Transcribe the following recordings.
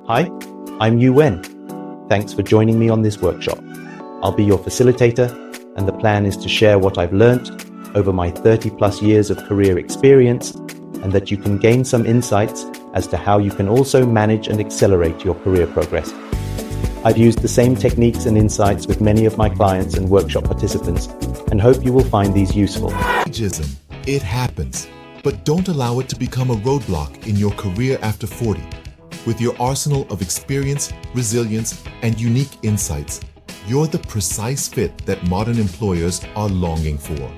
Hi, I'm Yu Wen. Thanks for joining me on this workshop. I'll be your facilitator, and the plan is to share what I've learnt over my 30 plus years of career experience, and that you can gain some insights as to how you can also manage and accelerate your career progress. I've used the same techniques and insights with many of my clients and workshop participants, and hope you will find these useful. Ageism, it happens, but don't allow it to become a roadblock in your career after 40. With your arsenal of experience, resilience, and unique insights, you're the precise fit that modern employers are longing for.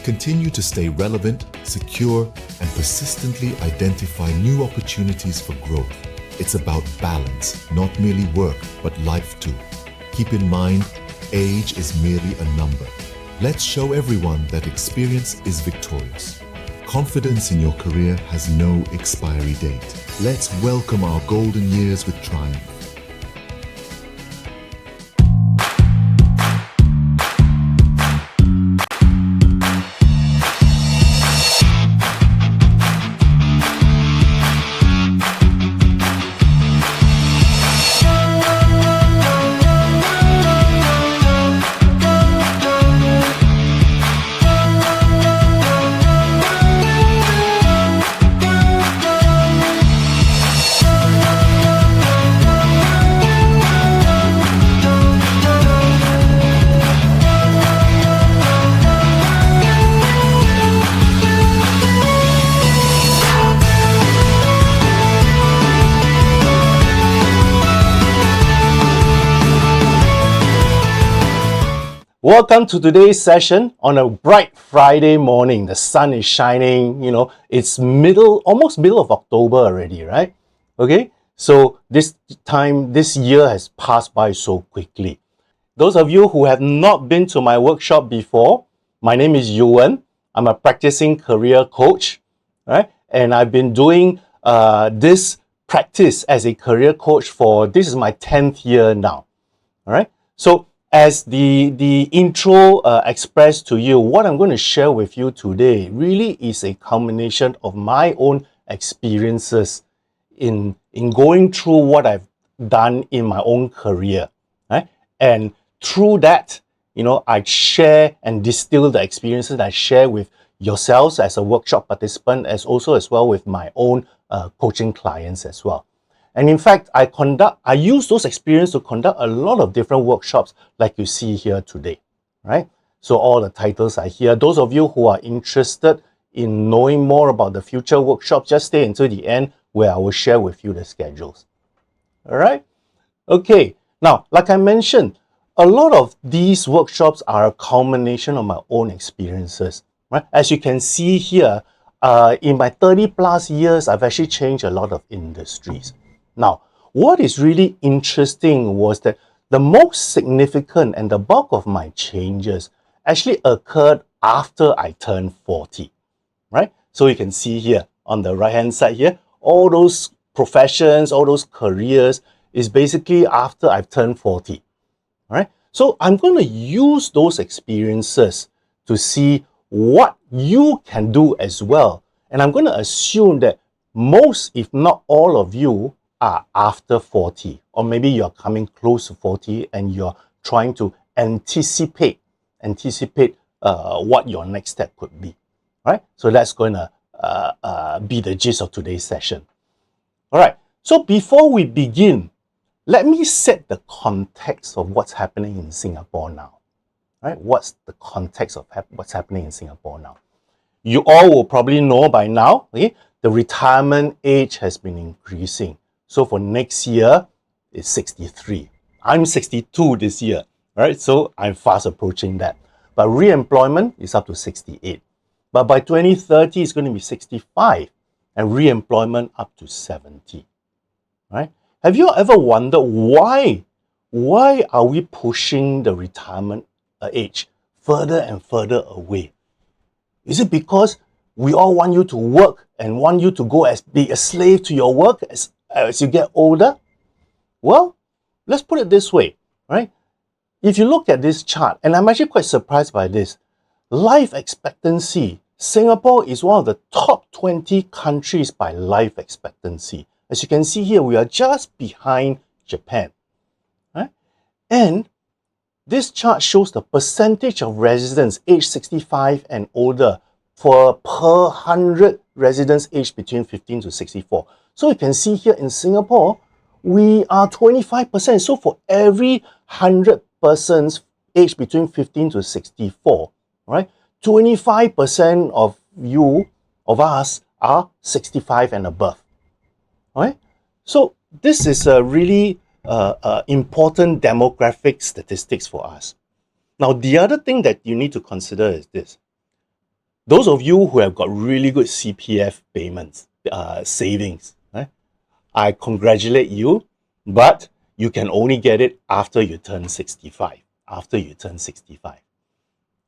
Continue to stay relevant, secure, and persistently identify new opportunities for growth. It's about balance, not merely work, but life too. Keep in mind, age is merely a number. Let's show everyone that experience is victorious. Confidence in your career has no expiry date. Let's welcome our golden years with triumph. Welcome to today's session on a bright Friday morning. The sun is shining, it's almost middle of October already, right? Okay, so this year has passed by so quickly. Those of you who have not been to my workshop before, my name is Yuan. I'm a practicing career coach, right? And I've been doing this practice as a career coach this is my 10th year now, all right? So as the intro expressed to you, what I'm going to share with you today really is a culmination of my own experiences in going through what I've done in my own career, right? And through that, I share and distill the experiences that I share with yourselves as a workshop participant, as well with my own coaching clients as well. And in fact, I use those experiences to conduct a lot of different workshops like you see here today, right? So all the titles are here. Those of you who are interested in knowing more about the future workshops, just stay until the end where I will share with you the schedules. All right? Okay. Now, like I mentioned, a lot of these workshops are a culmination of my own experiences, right? As you can see here, in my 30 plus years, I've actually changed a lot of industries. Now, what is really interesting was that the most significant and the bulk of my changes actually occurred after I turned 40, right? So you can see here on the right-hand side here, all those professions, all those careers is basically after I've turned 40, right? So I'm going to use those experiences to see what you can do as well. And I'm going to assume that most, if not all of you, are after 40, or maybe you're coming close to 40 and you're trying to anticipate what your next step could be, right? So that's going to be the gist of today's session. All right, so before we begin, let me set the context of what's happening in Singapore now, right? What's the context of what's happening in Singapore now? You all will probably know by now, okay, the retirement age has been increasing. So for next year, it's 63. I'm 62 this year, right? So I'm fast approaching that. But re-employment is up to 68. But by 2030, it's going to be 65. And re-employment up to 70, right? Have you ever wondered why are we pushing the retirement age further and further away? Is it because we all want you to work and want you to be a slave to your work as you get older? Well, let's put it this way, right? If you look at this chart, and I'm actually quite surprised by this, life expectancy, Singapore is one of the top 20 countries by life expectancy. As you can see here, we are just behind Japan. Right? And this chart shows the percentage of residents aged 65 and older per 100 residents aged between 15 to 64. So you can see here in Singapore, we are 25%. So for every 100 persons aged between 15 to 64, right, 25% of us, are 65 and above. Right? So this is a really important demographic statistics for us. Now, the other thing that you need to consider is this. Those of you who have got really good CPF payments, savings, right? I congratulate you, but you can only get it after you turn 65. After you turn 65.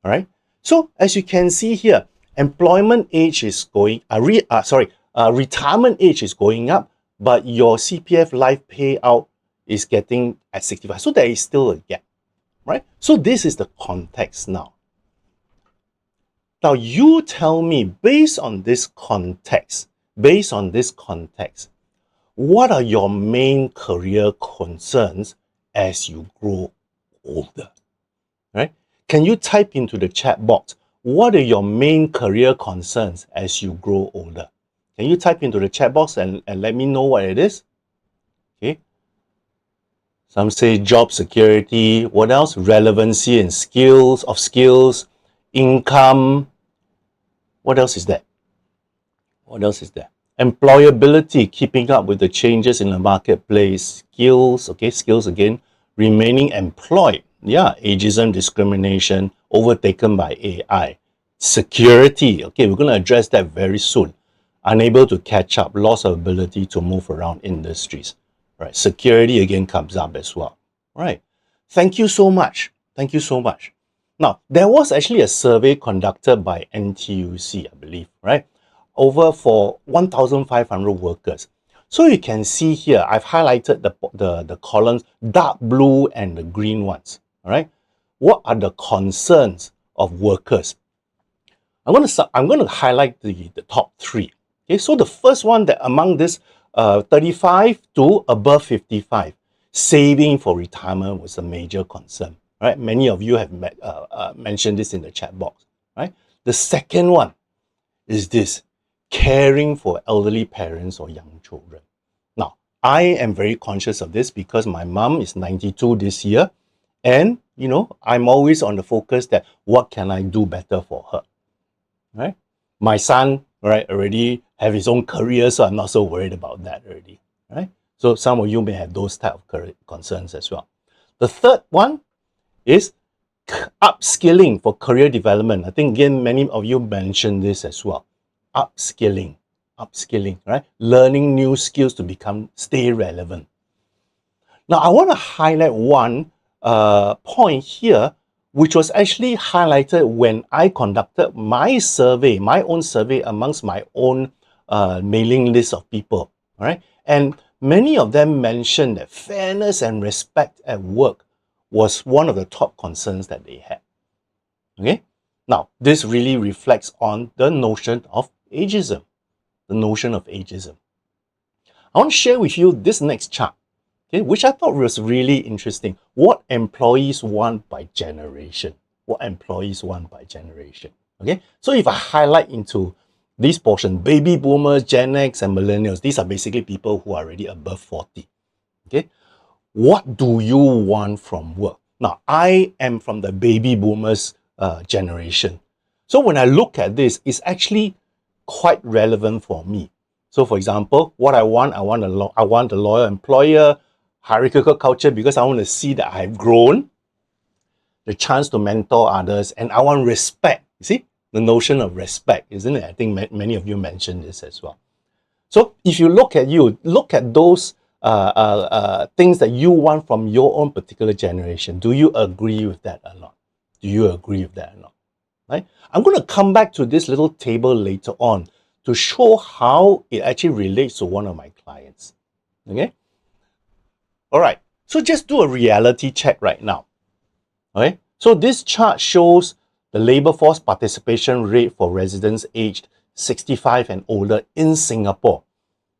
All right? So as you can see here, employment age is going, retirement age is going up, but your CPF life payout is getting at 65. So there is still a gap, right? So this is the context now. Now you tell me, based on this context, what are your main career concerns as you grow older, right? Can you type into the chat box, what are your main career concerns as you grow older? Can you type into the chat box and let me know what it is? Okay. Some say job security. What else? Relevancy and skills, income. What else is there? What else is there? Employability, keeping up with the changes in the marketplace. Skills, okay, skills again. Remaining employed. Yeah, ageism, discrimination, overtaken by AI. Security, okay, we're going to address that very soon. Unable to catch up, loss of ability to move around industries. Right, security again comes up as well. Right, thank you so much. Thank you so much. Now, there was actually a survey conducted by NTUC, I believe, right? Over for 1,500 workers. So you can see here, I've highlighted the columns, dark blue and the green ones, all right? What are the concerns of workers? I'm going to highlight the top three. Okay, so the first one that among this 35 to above 55, saving for retirement was a major concern. Right? Many of you have mentioned this in the chat box. Right? The second one is this, caring for elderly parents or young children. Now, I am very conscious of this because my mom is 92 this year, and you know, I'm always on the focus that what can I do better for her. Right? My son, right, already have his own career, so I'm not so worried about that already. Right? So some of you may have those type of concerns as well. The third one is upskilling for career development. I think again, many of you mentioned this as well. Upskilling, right? Learning new skills to stay relevant. Now, I want to highlight one point here, which was actually highlighted when I conducted my own survey amongst my own mailing list of people. All right, and many of them mentioned that fairness and respect at work was one of the top concerns that they had. Okay, now this really reflects on the notion of ageism. I want to share with you this next chart, okay, which I thought was really interesting. What employees want by generation. Okay, so if I highlight into this portion, baby boomers, Gen X, and millennials, these are basically people who are already above 40. Okay, what do you want from work? Now, I am from the baby boomers generation. So when I look at this, it's actually quite relevant for me. So for example, what I want a loyal employer, hierarchical culture, because I want to see that I've grown, the chance to mentor others, and I want respect. You see, the notion of respect, isn't it? I think many of you mentioned this as well. So if you look at those things that you want from your own particular generation. Do you agree with that or not? Right? I'm going to come back to this little table later on to show how it actually relates to one of my clients. Okay? All right. So just do a reality check right now. Okay? So this chart shows the labor force participation rate for residents aged 65 and older in Singapore.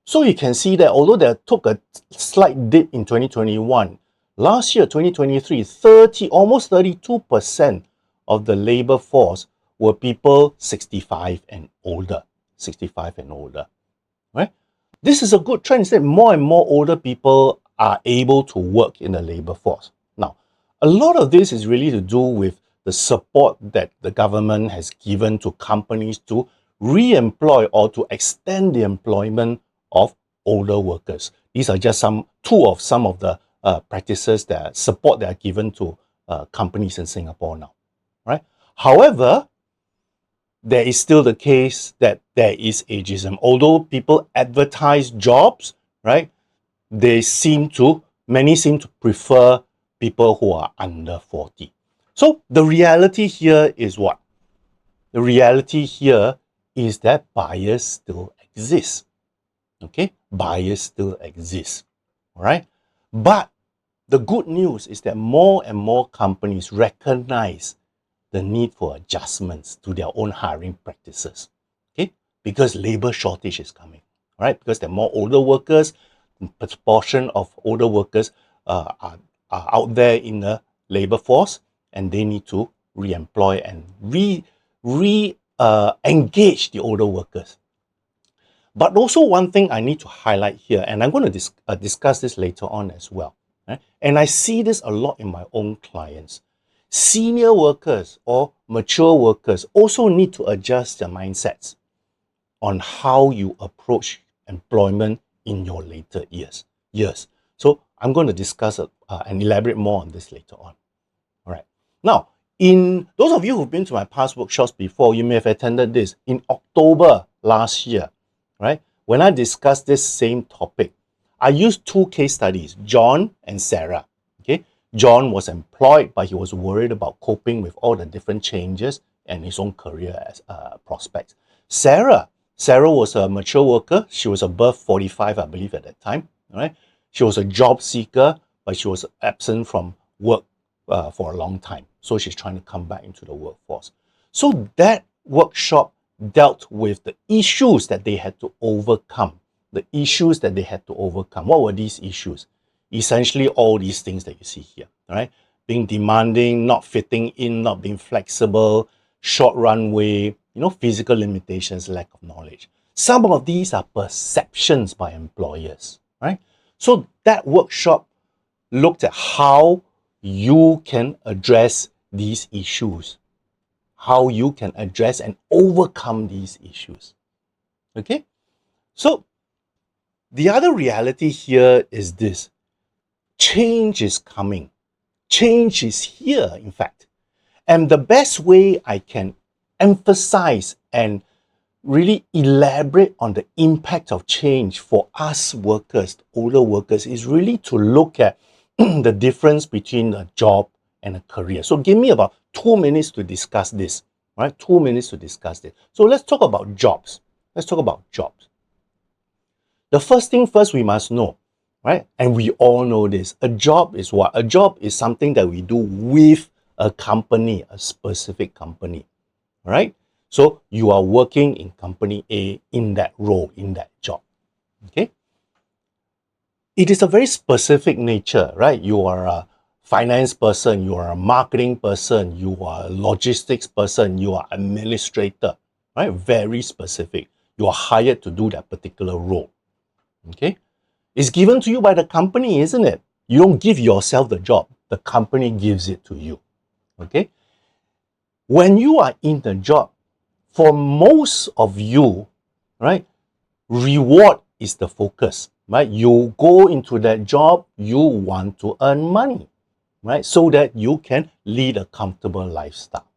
So you can see that although they took a slight dip in 2021, last year, 2023, almost 32% of the labor force were people 65 and older. 65 and older, right? This is a good trend. Is that more and more older people are able to work in the labor force. Now, a lot of this is really to do with the support that the government has given to companies to re-employ or to extend the employment of older workers. These are just two of some of the practices that support that are given to companies in Singapore now, right? However, there is still the case that there is ageism. Although people advertise jobs, right? Many seem to prefer people who are under 40. So the reality here is what? The reality here is that bias still exists. Okay? Bias still exists. All right? But the good news is that more and more companies recognize the need for adjustments to their own hiring practices. Okay? Because labor shortage is coming. Right? Because there are more older workers, proportion of older workers are out there in the labor force, and they need to re-employ and engage the older workers. But also one thing I need to highlight here, and I'm going to discuss this later on as well, right? And I see this a lot in my own clients. Senior workers or mature workers also need to adjust their mindsets on how you approach employment in your later years. So I'm going to discuss and elaborate more on this later on. All right. Now, in those of you who've been to my past workshops before, you may have attended this in October last year, right? When I discussed this same topic, I used two case studies, John and Sarah. Okay, John was employed, but he was worried about coping with all the different changes and his own career prospects. Sarah was a mature worker. She was above 45, I believe, at that time. Right? She was a job seeker, but she was absent from work for a long time. So she's trying to come back into the workforce. So that workshop dealt with the issues that they had to overcome. The issues that they had to overcome. What were these issues? Essentially all these things that you see here, right? Being demanding, not fitting in, not being flexible, short runway, physical limitations, lack of knowledge. Some of these are perceptions by employers, right? So that workshop looked at how you can address these issues, how you can address and overcome these issues. Okay? So the other reality here is this. Change is coming. Change is here, in fact. And the best way I can emphasize and really elaborate on the impact of change for us workers, older workers, is really to look at the difference between a job and a career. So give me about 2 minutes to discuss this, right? 2 minutes to discuss this. So let's talk about jobs. Let's talk about jobs. The first thing first we must know, right? And we all know this. A job is what? A job is something that we do with a company, a specific company, right? So you are working in company A in that role, in that job, okay? It is a very specific nature, right? You are a finance person, you are a marketing person, you are a logistics person, you are administrator, right? Very specific. You are hired to do that particular role, okay? It's given to you by the company, isn't it? You don't give yourself the job. The company gives it to you, okay? When you are in the job, for most of you, right, reward is the focus, right? You go into that job, you want to earn money, right? So that you can lead a comfortable lifestyle,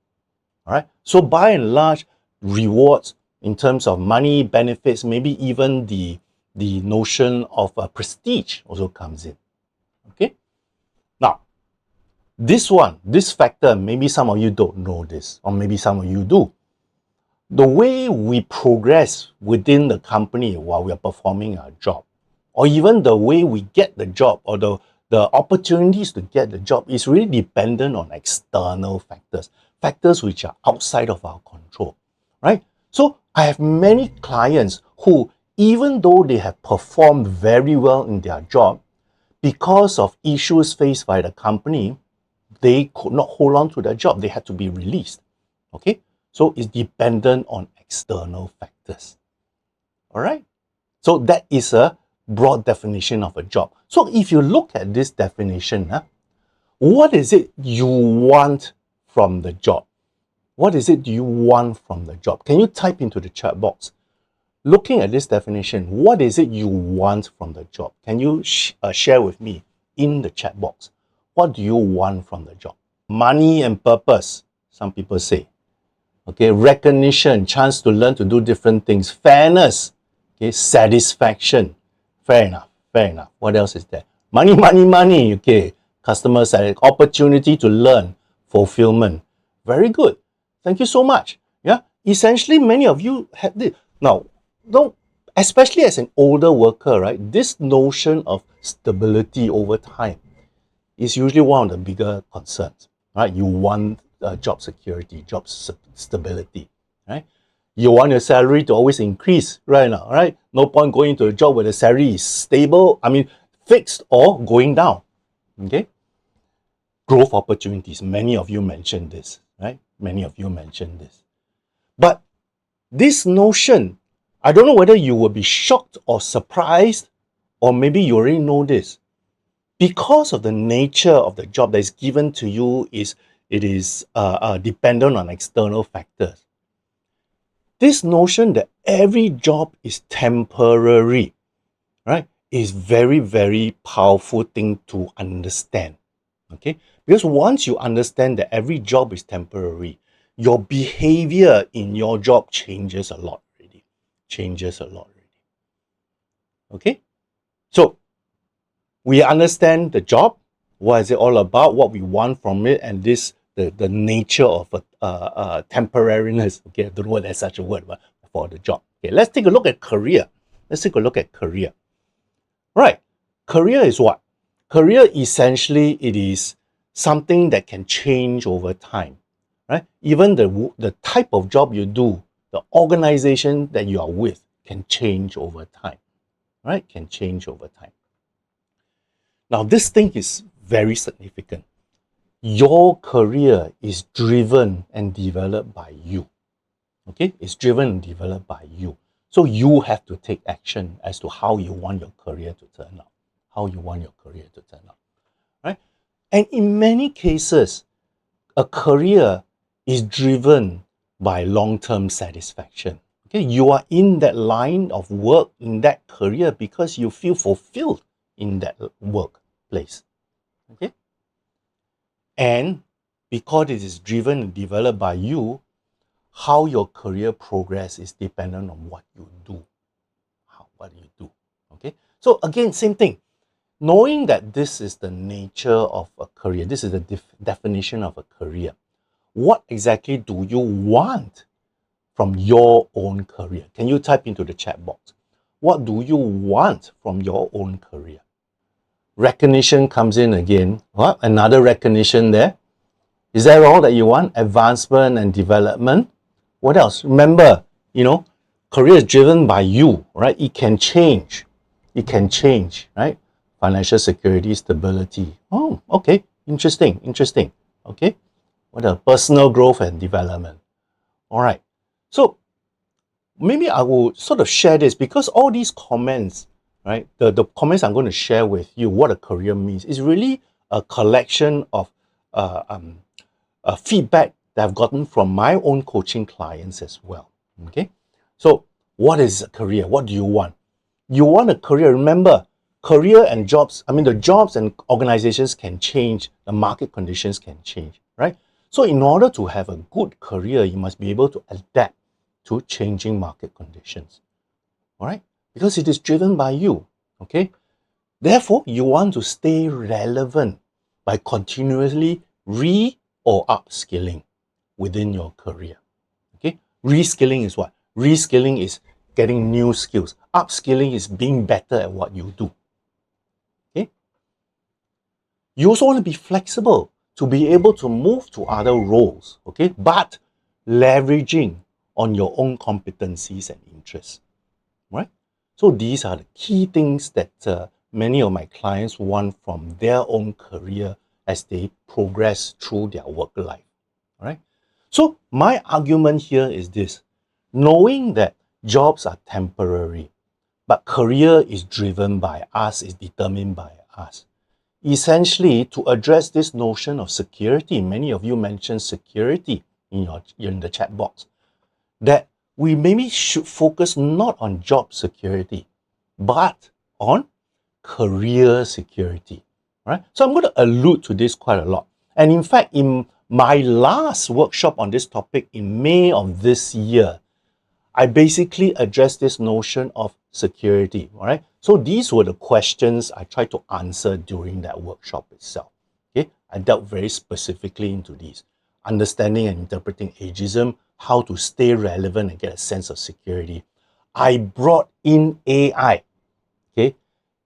all right? So by and large, rewards in terms of money, benefits, maybe even the notion of prestige also comes in, okay? Now, this factor, maybe some of you don't know this, or maybe some of you do. The way we progress within the company while we are performing our job, or even the way we get the job, or the opportunities to get the job, is really dependent on external factors, factors which are outside of our control, right? So I have many clients who even though they have performed very well in their job, because of issues faced by the company, they could not hold on to their job. They had to be released. Okay? So it's dependent on external factors. All right? So that is a broad definition of a job. So if you look at this definition, what is it you want from the job? What is it do you want from the job? Can you type into the chat box? Looking at this definition, what is it you want from the job? Can you share with me in the chat box? What do you want from the job? Money and purpose, some people say. Okay, recognition, chance to learn to do different things. Fairness, okay, satisfaction. Fair enough, fair enough. What else is there? Money, money, money. Okay, customer satisfaction, opportunity to learn, fulfillment. Very good. Thank you so much. Yeah, essentially, many of you had this. Now, don't, especially as an older worker, right? This notion of stability over time is usually one of the bigger concerns, right? You want job security, job stability, right? You want your salary to always increase right now, right? No point going to a job where the salary is stable, fixed or going down, okay? Growth opportunities, many of you mentioned this, right? Many of you mentioned this. But this notion, I don't know whether you will be shocked or surprised, or maybe you already know this. Because of the nature of the job that is given to you, it is dependent on external factors. This notion that every job is temporary, right, is very, very powerful thing to understand. Okay, because once you understand that every job is temporary, your behavior in your job changes a lot already. Okay, so we understand the job, what is it all about, what we want from it, and the nature of temporariness. Okay, I don't know whether there's such a word, but for the job. Okay, let's take a look at career. Right, career is what? Career, essentially, it is something that can change over time. Right, even the type of job you do, the organization that you are with can change over time. Right, can change over time. Now, this thing is very significant. Your career is driven and developed by you. Okay, it's driven and developed by you. So you have to take action as to how you want your career to turn out. Right? And in many cases, a career is driven by long-term satisfaction. Okay, you are in that line of work, in that career, because you feel fulfilled in that workplace. Okay, and because it is driven and developed by you, how your career progress is dependent on what you do. Okay, so again, same thing. Knowing that this is the nature of a career, this is the definition of a career, what exactly do you want from your own career? Can you type into the chat box? What do you want from your own career? Recognition comes in again. What? Another recognition there. Is that all that you want? Advancement and development. What else? Remember, career is driven by you, right? It can change, right? Financial security, stability. Oh, okay. Interesting. Okay. What else? Personal growth and development. All right. So maybe I will sort of share this, because all these comments, right? The comments I'm going to share with you, what a career means, is really a collection of feedback that I've gotten from my own coaching clients as well. Okay. So what is a career? What do you want? You want a career. Remember, career and jobs, the jobs and organizations can change, the market conditions can change, right? So in order to have a good career, you must be able to adapt to changing market conditions. All right? Because it is driven by you. Okay? Therefore, you want to stay relevant by continuously or upskilling within your career. Okay? Reskilling is what? Reskilling is getting new skills. Upskilling is being better at what you do. Okay? You also want to be flexible to be able to move to other roles, okay? But leveraging on your own competencies and interests, right? So these are the key things that many of my clients want from their own career as they progress through their work life. All right. So my argument here is this: knowing that jobs are temporary, but career is driven by us, is determined by us. Essentially, to address this notion of security, many of you mentioned security in the chat box, that we maybe should focus not on job security, but on career security. Right? So I'm going to allude to this quite a lot. And in fact, in my last workshop on this topic in May of this year, I basically addressed this notion of security. All right. So these were the questions I tried to answer during that workshop itself. Okay. I dealt very specifically into these: understanding and interpreting ageism, how to stay relevant and get a sense of security. I brought in AI, okay,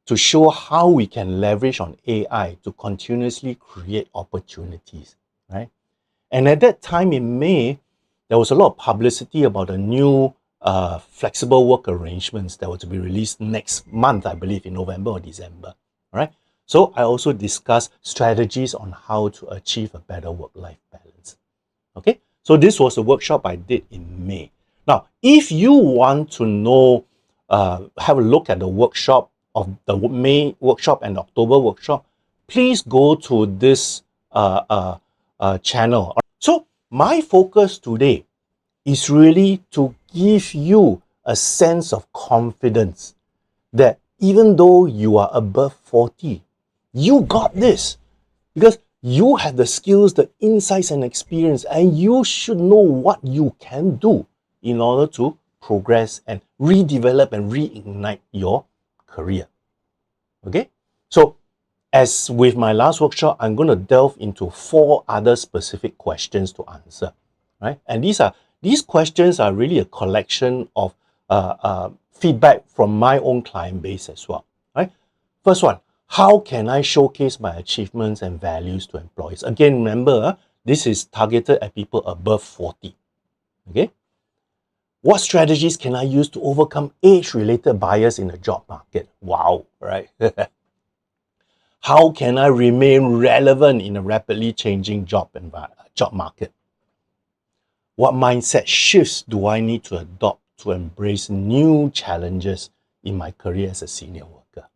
to show how we can leverage on AI to continuously create opportunities, right? And at that time in May, there was a lot of publicity about the new flexible work arrangements that were to be released next month, I believe, in November or December. All right. So I also discussed strategies on how to achieve a better work-life balance. Okay. So this was a workshop I did in May. Now, if you want to know, have a look at the workshop of the May workshop and October workshop, please go to this channel. So my focus today is really to give you a sense of confidence that even though you are above 40, you got this, because you have the skills, the insights and experience, and you should know what you can do in order to progress and redevelop and reignite your career. Okay? So as with my last workshop, I'm going to delve into 4 other specific questions to answer, right? And these questions are really a collection of feedback from my own client base as well, right? First one: how can I showcase my achievements and values to employees? Again, remember, this is targeted at people above 40, okay? What strategies can I use to overcome age-related bias in the job market? Wow, right? How can I remain relevant in a rapidly changing job market? What mindset shifts do I need to adopt to embrace new challenges in my career as a senior worker?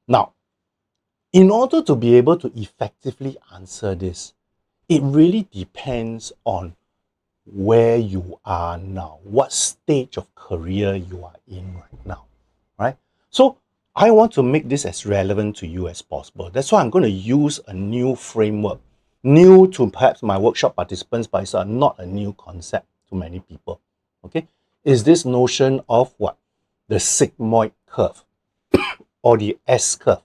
Now, in order to be able to effectively answer this, it really depends on where you are now, what stage of career you are in right now, right? So I want to make this as relevant to you as possible. That's why I'm going to use a new framework, new to perhaps my workshop participants, but it's not a new concept to many people. Okay, is this notion of what? The sigmoid curve or the S curve.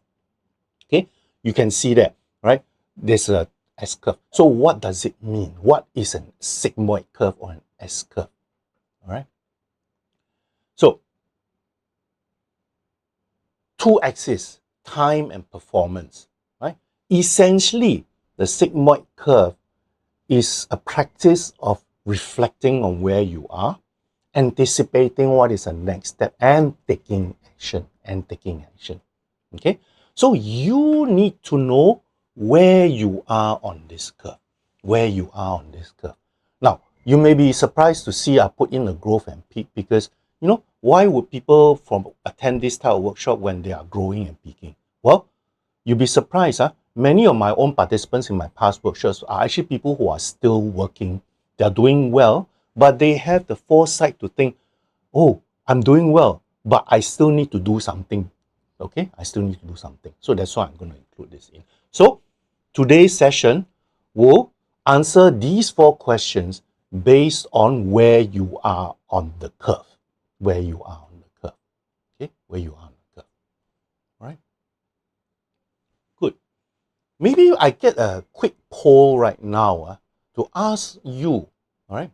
Okay, you can see that, right? There's a S curve. So what does it mean? What is a sigmoid curve or an S curve? All right. So 2 axes, time and performance, right? Essentially, the sigmoid curve is a practice of reflecting on where you are, anticipating what is the next step, and taking action. Okay? So you need to know where you are on this curve. Now, you may be surprised to see I put in a growth and peak, because, why would people attend this type of workshop when they are growing and peaking? Well, you'll be surprised. Many of my own participants in my past workshops are actually people who are still working. They're doing well, but they have the foresight to think, oh, I'm doing well, but I still need to do something. Okay, I still need to do something. So that's why I'm going to include this in. So today's session will answer these 4 questions based on where you are on the curve. Okay, where you are on the curve. All right. Good. Maybe I get a quick poll right now to ask you, all right,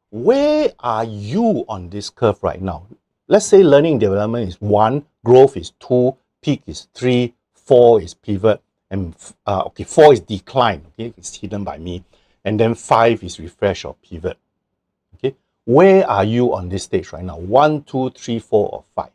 where are you on this curve right now? Let's say learning development is 1, growth is 2, peak is 3, 4 is pivot, and 4 is decline. Okay, it's hidden by me, and then 5 is refresh or pivot. Okay, where are you on this stage right now? 1, 2, 3, 4, or 5?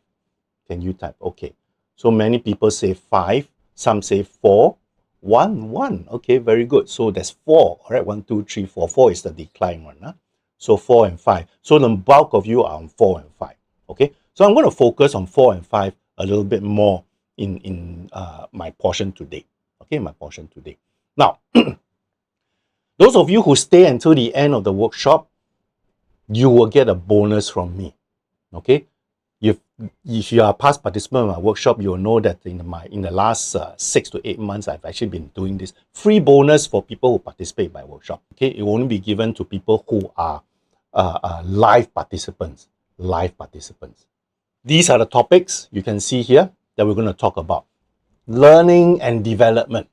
Can you type? Okay. So many people say 5, some say 4, 1, 1. Okay, very good. So there's 4, all right? 1, 2, 3, 4. 4 is the decline one. Huh? So 4 and 5. So the bulk of you are on 4 and 5. Okay, so I'm going to focus on 4 and 5 a little bit more in my portion today. Okay, my portion today. Now, those of you who stay until the end of the workshop, you will get a bonus from me. Okay, if you are a past participant in my workshop, you will know that in the last 6 to 8 months, I've actually been doing this free bonus for people who participate in my workshop. Okay, it will only be given to people who are live participants. Live participants. These are the topics you can see here that we're going to talk about. Learning and development.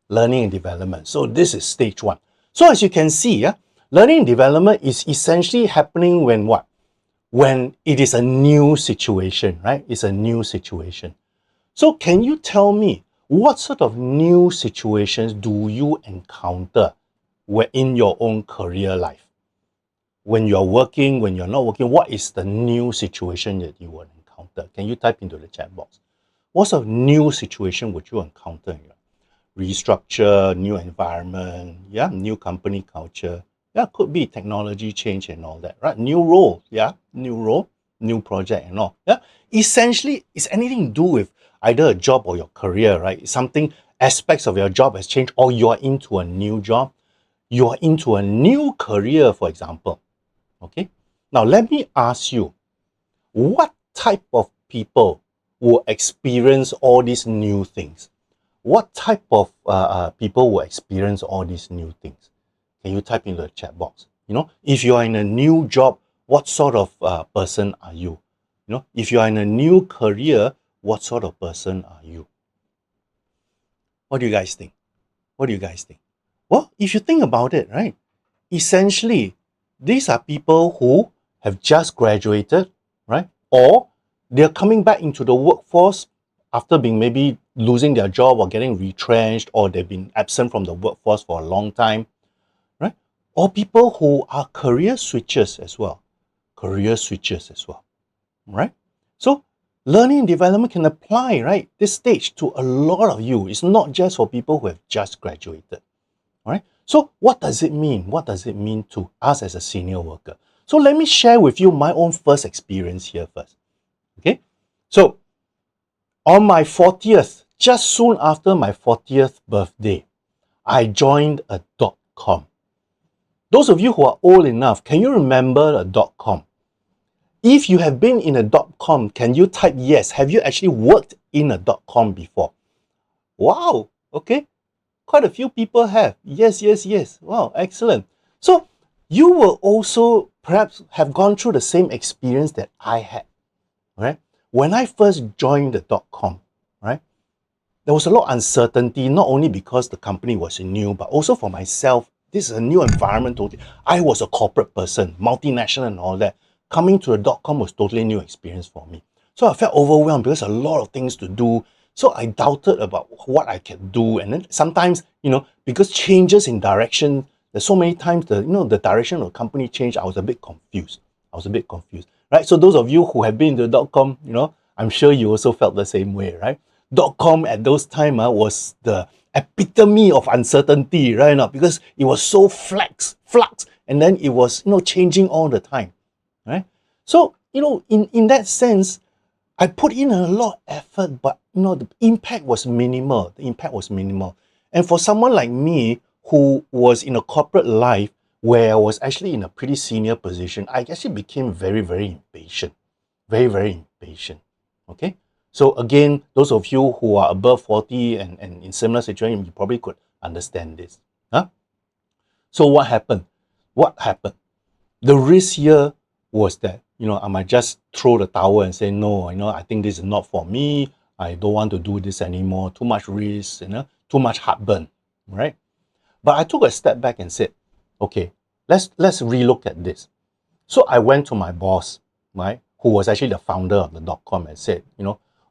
Learning and development. So this is stage 1. So as you can see, learning and development is essentially happening when what? When it is a new situation, right? It's a new situation. So can you tell me what sort of new situations do you encounter in your own career life? When you're working, when you're not working, what is the new situation that you will encounter? Can you type into the chat box? What sort of new situation would you encounter? Restructure, new environment, yeah, new company culture. Yeah, could be technology change and all that, right? New role, yeah, new role, new project and all. Yeah, essentially, it's anything to do with either a job or your career, right? Something, aspects of your job has changed, or you are into a new job, you are into a new career, for example. Okay, now let me ask you, what type of people will experience all these new things? What type of people will experience all these new things? Can you type into the chat box? If you are in a new job, what sort of person are you? If you are in a new career, what sort of person are you? What do you guys think? What do you guys think? Well, if you think about it, right? Essentially, these are people who have just graduated, right? Or they're coming back into the workforce after being maybe losing their job or getting retrenched, or they've been absent from the workforce for a long time, right? Or people who are career switchers as well. Career switchers as well, right? So learning and development can apply, right? This stage to a lot of you. It's not just for people who have just graduated. All right. So what does it mean? What does it mean to us as a senior worker? So let me share with you my own first experience here first. Okay. So on my 40th, just soon after my 40th birthday, I joined a .com. Those of you who are old enough, can you remember a .com? If you have been in a .com, can you type yes? Have you actually worked in a .com before? Wow. Okay. Quite a few people have. Yes, yes, yes. Wow, excellent. So you will also perhaps have gone through the same experience that I had, right? When I first joined the .com, right, there was a lot of uncertainty, not only because the company was new, but also for myself. This is a new environment. I was a corporate person, multinational and all that. Coming to the .com was totally new experience for me. So I felt overwhelmed because a lot of things to do. So I doubted about what I can do. And then sometimes, because changes in direction, there's so many times the direction of the company changed, I was a bit confused. Right? So those of you who have been to the .com, I'm sure you also felt the same way, right? .com at those time was the epitome of uncertainty, right? Now, because it was so flux, and then it was changing all the time, right? So in that sense, I put in a lot of effort, but the impact was minimal. And for someone like me who was in a corporate life where I was actually in a pretty senior position, I actually became very, very impatient. Very, very impatient. Okay. So again, those of you who are above 40 and in similar situation, you probably could understand this. Huh? So what happened? The risk here was that, I might just throw the towel and say, no, I think this is not for me. I don't want to do this anymore. Too much risk, too much heartburn, right? But I took a step back and said, okay, let's relook at this. So I went to my boss, right, who was actually the founder of the .com, and said,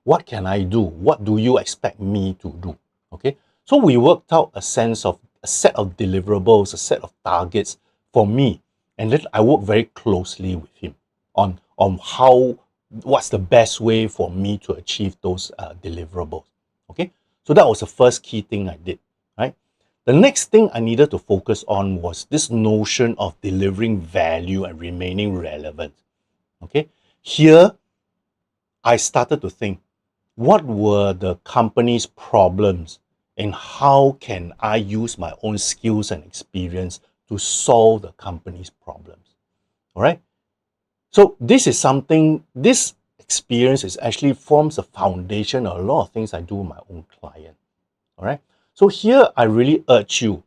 what can I do? What do you expect me to do? Okay. So we worked out a set of deliverables, a set of targets for me. And then I worked very closely with him on how what's the best way for me to achieve those deliverables. Okay, so that was the first key thing I did, right? The next thing I needed to focus on was this notion of delivering value and remaining relevant. Okay, here I started to think, what were the company's problems and how can I use my own skills and experience to solve the company's problems? All right. So this is something, this experience is actually forms a foundation of a lot of things I do with my own client. All right. So here I really urge you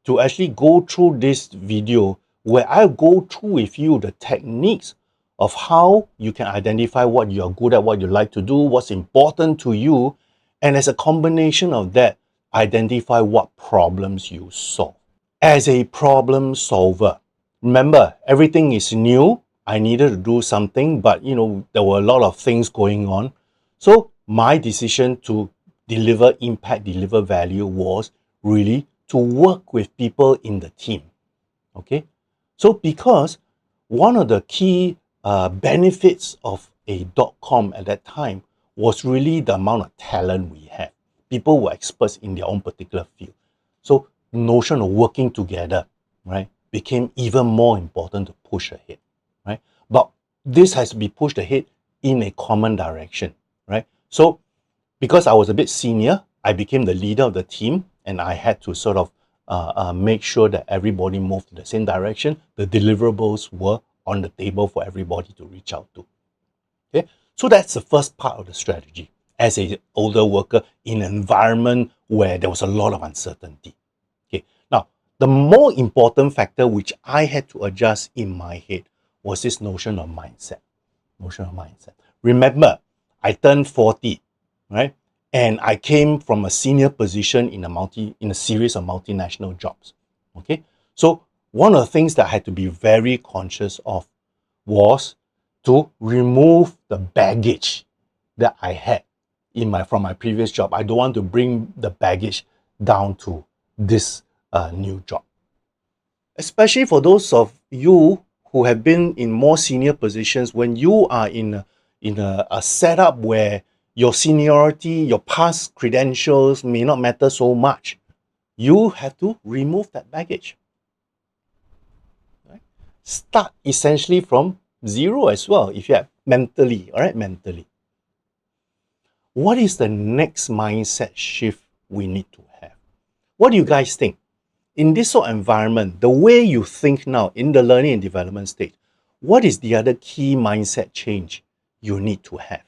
to actually go through this video where I go through with you the techniques of how you can identify what you're good at, what you like to do, what's important to you, and as a combination of that, identify what problems you solve. As a problem solver, remember, everything is new. I needed to do something, but there were a lot of things going on. So my decision to deliver impact, deliver value was really to work with people in the team. Okay, so because one of the key benefits of a .com at that time was really the amount of talent we had. People were experts in their own particular field. So the notion of working together, right, became even more important to push ahead, right? But this has to be pushed ahead in a common direction, right? So because I was a bit senior, I became the leader of the team and I had to sort of make sure that everybody moved in the same direction. The deliverables were on the table for everybody to reach out to. Okay, so that's the first part of the strategy as an older worker in an environment where there was a lot of uncertainty. Okay, now the more important factor which I had to adjust in my head was this notion of mindset. Remember, I turned 40, right? And I came from a senior position in a series of multinational jobs. Okay, so one of the things that I had to be very conscious of was to remove the baggage that I had from my previous job. I don't want to bring the baggage down to this new job. Especially for those of you who have been in more senior positions, when you are in a setup where your seniority, your past credentials may not matter so much, you have to remove that baggage. Right? Start essentially from zero as well, if you have mentally, all right, mentally. What is the next mindset shift we need to have? What do you guys think? In this sort of environment, the way you think now in the learning and development stage, what is the other key mindset change you need to have?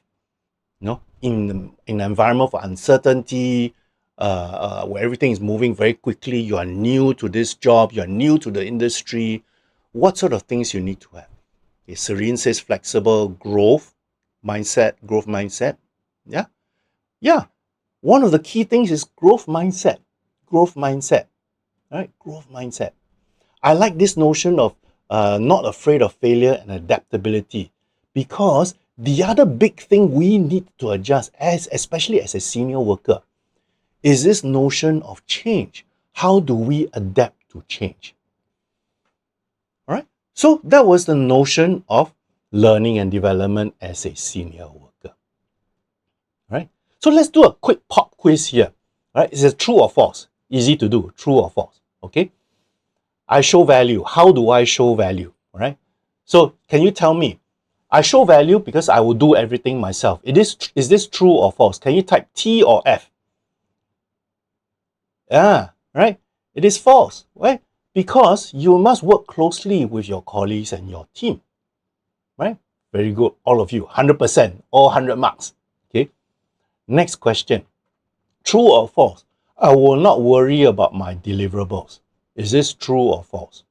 In an environment of uncertainty, where everything is moving very quickly, you are new to this job, you are new to the industry, what sort of things you need to have? Okay, Serene says flexible growth mindset. Yeah. Yeah. One of the key things is growth mindset. Growth mindset. Right? Growth mindset. I like this notion of not afraid of failure and adaptability, because the other big thing we need to adjust, especially as a senior worker, is this notion of change. How do we adapt to change? All right. So that was the notion of learning and development as a senior worker. All right. So let's do a quick pop quiz here. All right. Is it true or false? Easy to do. True or false? Okay. I show value. How do I show value? All right. So can you tell me? I show value because I will do everything myself. Is this true or false? Can you type T or F? Yeah, right. It is false, right? Because you must work closely with your colleagues and your team, right? Very good, all of you, 100%, all 100 marks. Okay. Next question. True or false? I will not worry about my deliverables. Is this true or false?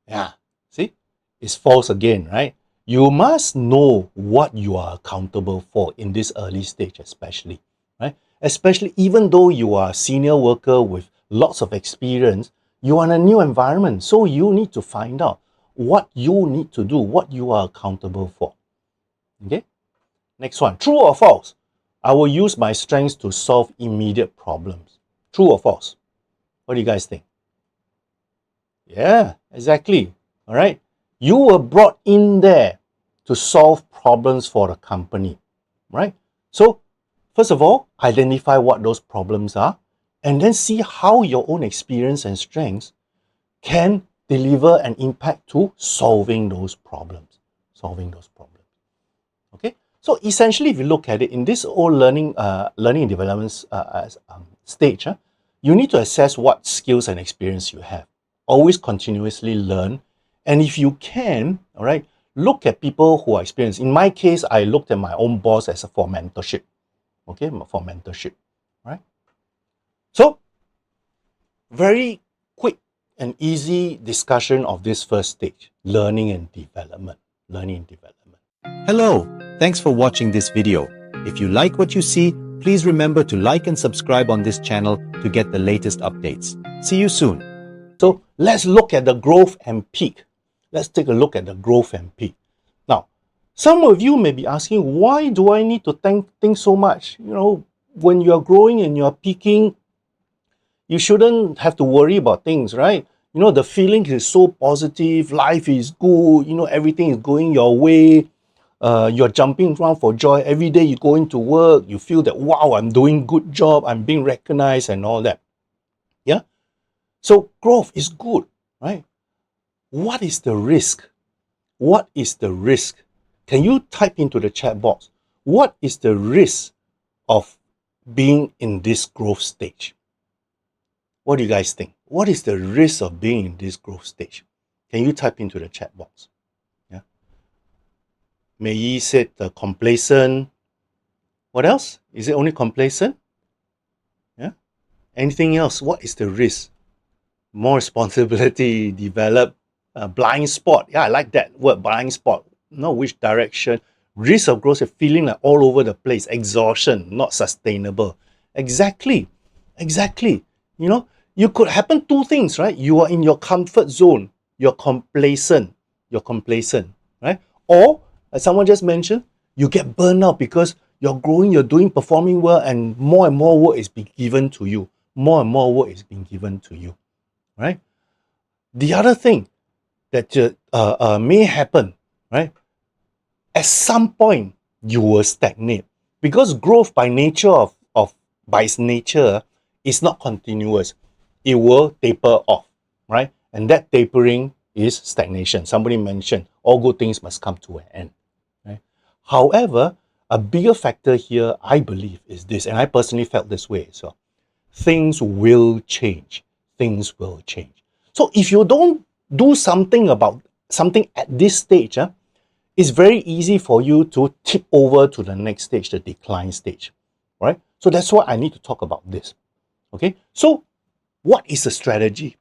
Yeah, see, it's false again, right? You must know what you are accountable for in this early stage, especially, right? Especially even though you are a senior worker with lots of experience, you are in a new environment. So you need to find out what you need to do, what you are accountable for. Okay, next one, true or false? I will use my strengths to solve immediate problems. True or false? What do you guys think? Yeah, exactly. All right. You were brought in there to solve problems for the company, right? So, first of all, identify what those problems are, and then see how your own experience and strengths can deliver an impact to solving those problems. Solving those problems. Okay? So essentially, if you look at it in this whole learning and development stage, you need to assess what skills and experience you have. Always continuously learn, and if you can, all right, look at people who are experienced. In my case, I looked at my own boss as for mentorship. Okay, for mentorship, right? So very quick and easy discussion of this first stage, learning and development. Learning and development. Hello, thanks for watching this video. If you like what you see, please remember to like and subscribe on this channel to get the latest updates. See you soon. So let's look at the growth and peak. Let's take a look at the growth and peak. Now, some of you may be asking, why do I need to think so much? You know, when you're growing and you're peaking, you shouldn't have to worry about things, right? You know, the feeling is so positive, life is good, you know, everything is going your way. You're jumping around for joy. Every day you go into work, you feel that, wow, I'm doing good job, I'm being recognized and all that. Yeah? So growth is good, right? What is the risk? What is the risk? Can you type into the chat box? What is the risk of being in this growth stage? What do you guys think? What is the risk of being in this growth stage? Can you type into the chat box? Yeah. Mei Yi said complacent. What else? Is it only complacent? Yeah. Anything else? What is the risk? More responsibility, develop, blind spot. Yeah, I like that word, blind spot. Not which direction. Risk of growth, feeling like all over the place. Exhaustion, not sustainable. Exactly. Exactly. You know, you could happen two things, right? You are in your comfort zone. You're complacent. You're complacent, right? Or, as someone just mentioned, you get burned out because you're growing, you're doing, performing well, and more work is being given to you. More and more work is being given to you, right? The other thing that may happen, right? At some point, you will stagnate because growth by nature by its nature is not continuous. It will taper off, right? And that tapering is stagnation. Somebody mentioned all good things must come to an end, right? However, a bigger factor here, I believe, is this, and I personally felt this way as well. Things will change. Things will change. So if you don't do something about something at this stage, it's very easy for you to tip over to the next stage, the decline stage, right? So that's why I need to talk about this. Okay, so what is the strategy?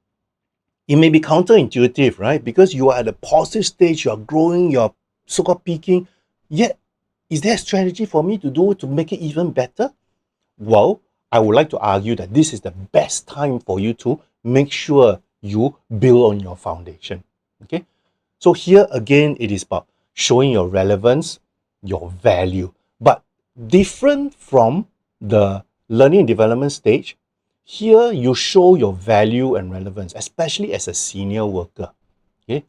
It may be counterintuitive, right? Because you are at a positive stage, you are growing, you're so-called peaking. Yet, is there a strategy for me to do to make it even better? Well, I would like to argue that this is the best time for you to make sure you build on your foundation. Okay, so here again, it is about showing your relevance, your value, but different from the learning and development stage. Here, you show your value and relevance, especially as a senior worker. Okay,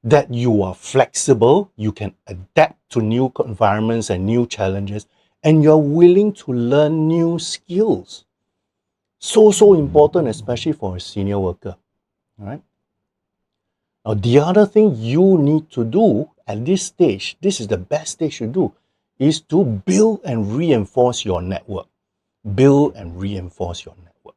that you are flexible, you can adapt to new environments and new challenges, and you're willing to learn new skills. So important, especially for a senior worker. All right. Now, the other thing you need to do at this stage, this is the best stage to do, is to build and reinforce your network. Build and reinforce your network.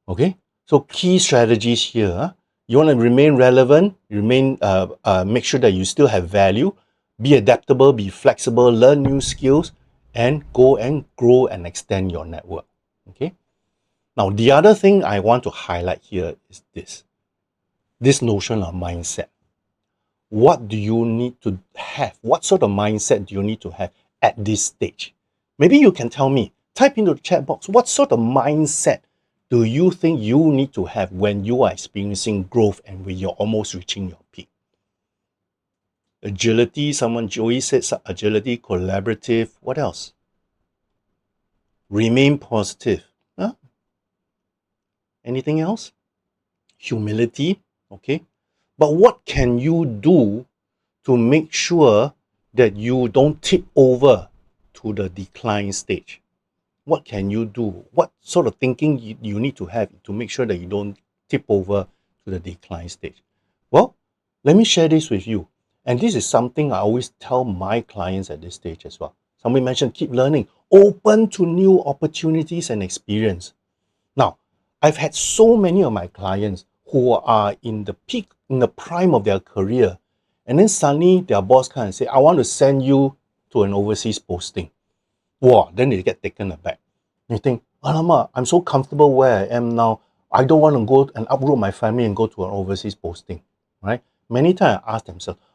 Okay? So key strategies here. You want to remain relevant, make sure that you still have value, be adaptable, be flexible, learn new skills, and go and grow and extend your network. Okay? Now, the other thing I want to highlight here is this notion of mindset. What do you need to have? What sort of mindset do you need to have at this stage? Maybe you can tell me, type into the chat box, what sort of mindset do you think you need to have when you are experiencing growth and when you're almost reaching your peak? Agility, Joey said agility, collaborative, what else? Remain positive. Huh? Anything else? Humility, okay? But what can you do to make sure that you don't tip over to the decline stage? What can you do? What sort of thinking you need to have to make sure that you don't tip over to the decline stage? Well, let me share this with you. And this is something I always tell my clients at this stage as well. Somebody mentioned keep learning, open to new opportunities and experience. Now, I've had so many of my clients who are in the peak, in the prime of their career, and then suddenly their boss comes and say, I want to send you to an overseas posting. Wow, then they get taken aback. You think, Alamak, I'm so comfortable where I am now. I don't want to go and uproot my family and go to an overseas posting, right? Many times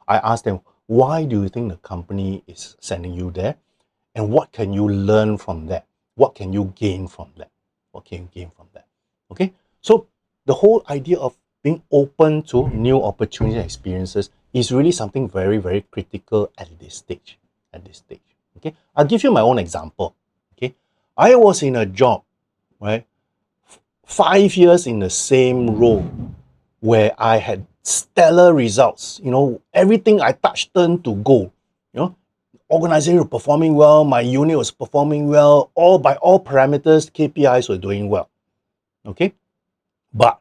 I ask them, why do you think the company is sending you there? And what can you learn from that? What can you gain from that? What can you gain from that? Okay, so the whole idea of being open to new opportunities and experiences is really something very, very critical at this stage. Okay, I'll give you my own example. Okay, I was in a job, right, 5 years in the same role where I had stellar results. You know, everything I touched turned to gold. You know, organization was performing well, my unit was performing well, all by all parameters, KPIs were doing well. Okay, but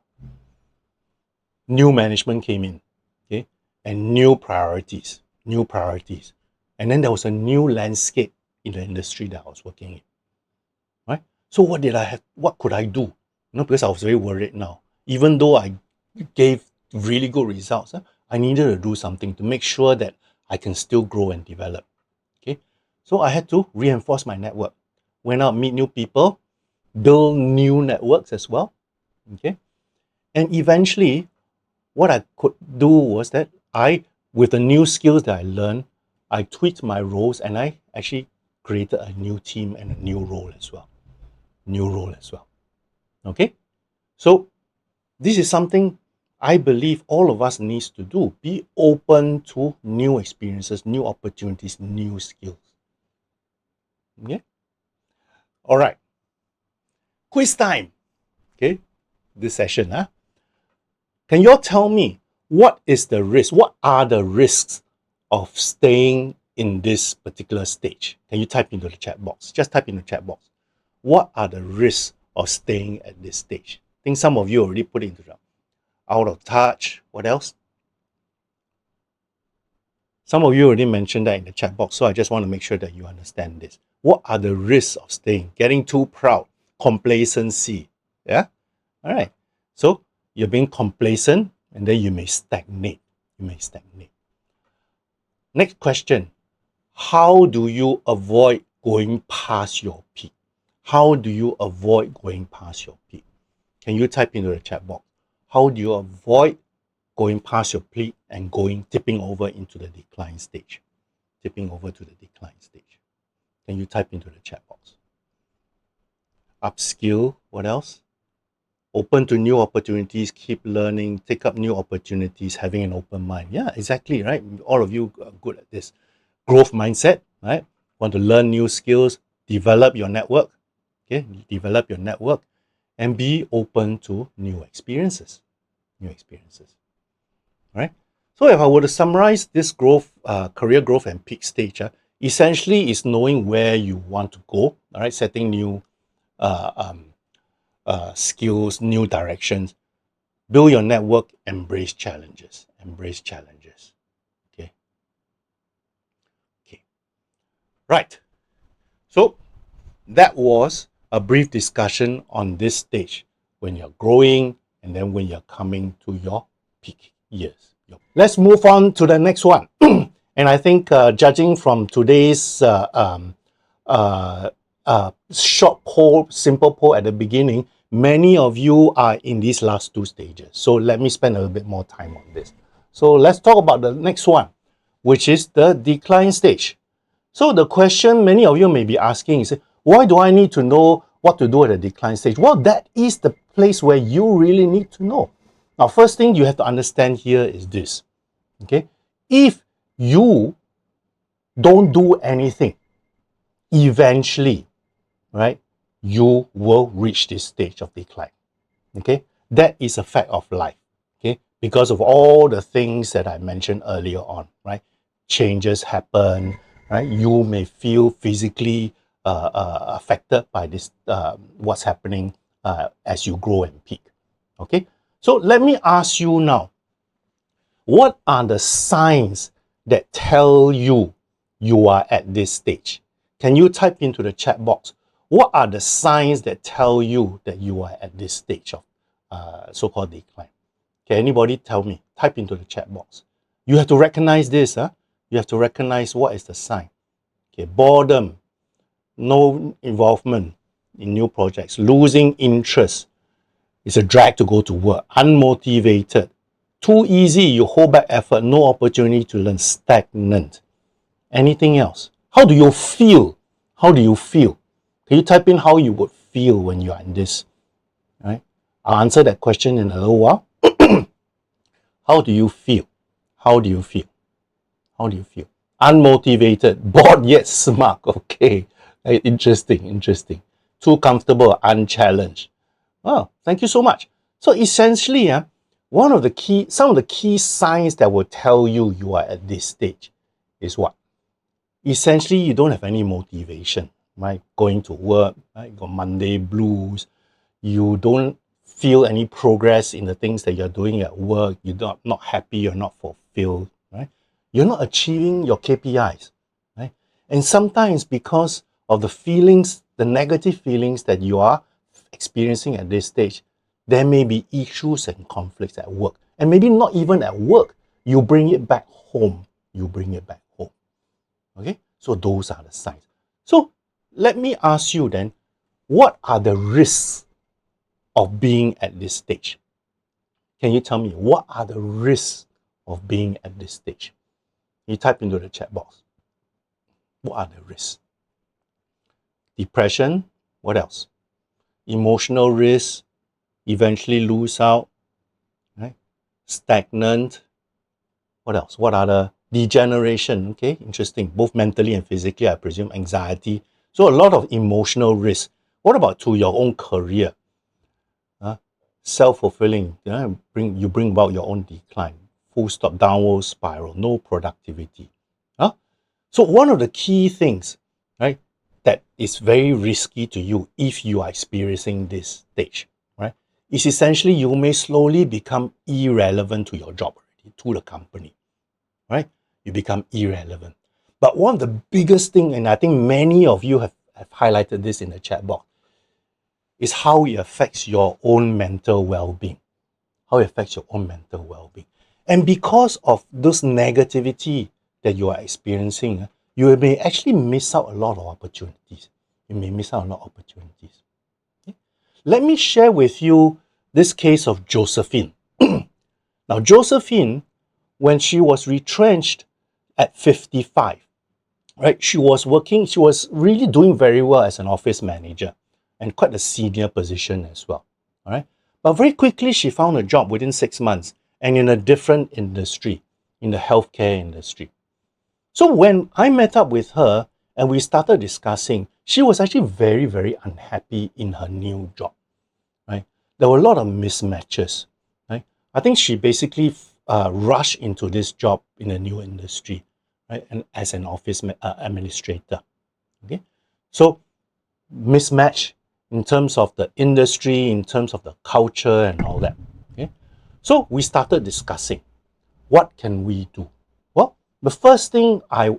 new management came in, okay, and new priorities, and then there was a new landscape in the industry that I was working in, right? So what could I do? You know, because I was very worried now. Even though I gave really good results, I needed to do something to make sure that I can still grow and develop. Okay, so I had to reinforce my network. Went out, meet new people, build new networks as well. Okay, and eventually, what I could do was that with the new skills that I learned, I tweaked my roles and I actually created a new team and a new role as well. Okay, so this is something I believe all of us needs to do. Be open to new experiences, new opportunities, new skills. Okay. All right. Quiz time. Okay. This session, Can you all tell me what is the risk? What are the risks of staying in this particular stage? Can you type into the chat box? Just type in the chat box. What are the risks of staying at this stage? I think some of you already put it into the out of touch. What else? Some of you already mentioned that in the chat box, so I just want to make sure that you understand this. What are the risks of staying? Getting too proud, complacency. Yeah? All right. So you're being complacent and then you may stagnate. Next question. How do you avoid going past your peak? How do you avoid going past your peak? Can you type into the chat box? How do you avoid going past your peak and tipping over into the decline stage? Tipping over to the decline stage. Can you type into the chat box? Upskill, what else? Open to new opportunities, keep learning, take up new opportunities, having an open mind. Yeah, exactly, right? All of you are good at this. Growth mindset, right? Want to learn new skills, develop your network, okay? Develop your network and be open to new experiences. Right? So if I were to summarize this growth, career growth and peak stage, essentially is knowing where you want to go, all right? Setting new skills, new directions, build your network, embrace challenges. Okay. Right. So that was a brief discussion on this stage when you're growing and then when you're coming to your peak years. Let's move on to the next one. And I think judging from today's short poll, simple poll at the beginning, many of you are in these last two stages. So let me spend a little bit more time on this. So let's talk about the next one, which is the decline stage. So the question many of you may be asking is, why do I need to know what to do at the decline stage? Well, that is the place where you really need to know. Now, first thing you have to understand here is this, okay? If you don't do anything, eventually, right, you will reach this stage of decline, okay? That is a fact of life, okay? because of all the things that I mentioned earlier on, right? Changes happen, right? You may feel physically affected by this, what's happening as you grow and peak. Okay, so let me ask you now, what are the signs that tell you you are at this stage? Can you type into the chat box, what are the signs that tell you that you are at this stage of so-called decline? Can anybody tell me? Type into the chat box. You have to recognize this. You have to recognize what is the sign. Okay, boredom, no involvement in new projects, losing interest, it's a drag to go to work, unmotivated, too easy, you hold back effort, no opportunity to learn, stagnant. Anything else? How do you feel? How do you feel? Can you type in how you would feel when you are in this? Right? I'll answer that question in a little while. How do you feel? How do you feel? How do you feel? Unmotivated, bored yet smart. Okay. Interesting, interesting. Too comfortable, unchallenged. Oh, thank you so much. So essentially, some of the key signs that will tell you you are at this stage is what? Essentially, you don't have any motivation, right? Going to work, right? You got Monday blues. You don't feel any progress in the things that you're doing at work. You're not happy, you're not fulfilled, right? You're not achieving your KPIs, right? And sometimes because of the feelings, the negative feelings that you are experiencing at this stage, there may be issues and conflicts at work. And maybe not even at work. You bring it back home. You bring it back home. Okay? So those are the signs. So let me ask you then, what are the risks of being at this stage? Can you tell me what are the risks of being at this stage? You type into the chat box. What are the risks? Depression. What else? Emotional risk. Eventually lose out. Right? Stagnant. What else? What are the degeneration? Okay, interesting. Both mentally and physically, I presume. Anxiety. So a lot of emotional risk. What about to your own career? Self-fulfilling. You bring about your own decline. Full stop, downward spiral. No productivity. So one of the key things, right, that is very risky to you if you are experiencing this stage, right, is essentially you may slowly become irrelevant to your job already, to the company, right? You become irrelevant. But one of the biggest thing, and I think many of you have highlighted this in the chat box, is how it affects your own mental well-being. How it affects your own mental well-being. And because of this negativity that you are experiencing, you may actually miss out a lot of opportunities. You may miss out a lot of opportunities. Okay? Let me share with you this case of Josephine. Now, Josephine, when she was retrenched at 55, right, she was really doing very well as an office manager and quite a senior position as well. All right. But very quickly, she found a job within 6 months and in a different industry, in the healthcare industry. So when I met up with her and we started discussing, she was actually very, very unhappy in her new job, right? There were a lot of mismatches, right? I think she basically rushed into this job in a new industry, right? And as an office administrator, okay? So mismatch in terms of the industry, in terms of the culture and all that, okay? So we started discussing, what can we do? Well, the first thing I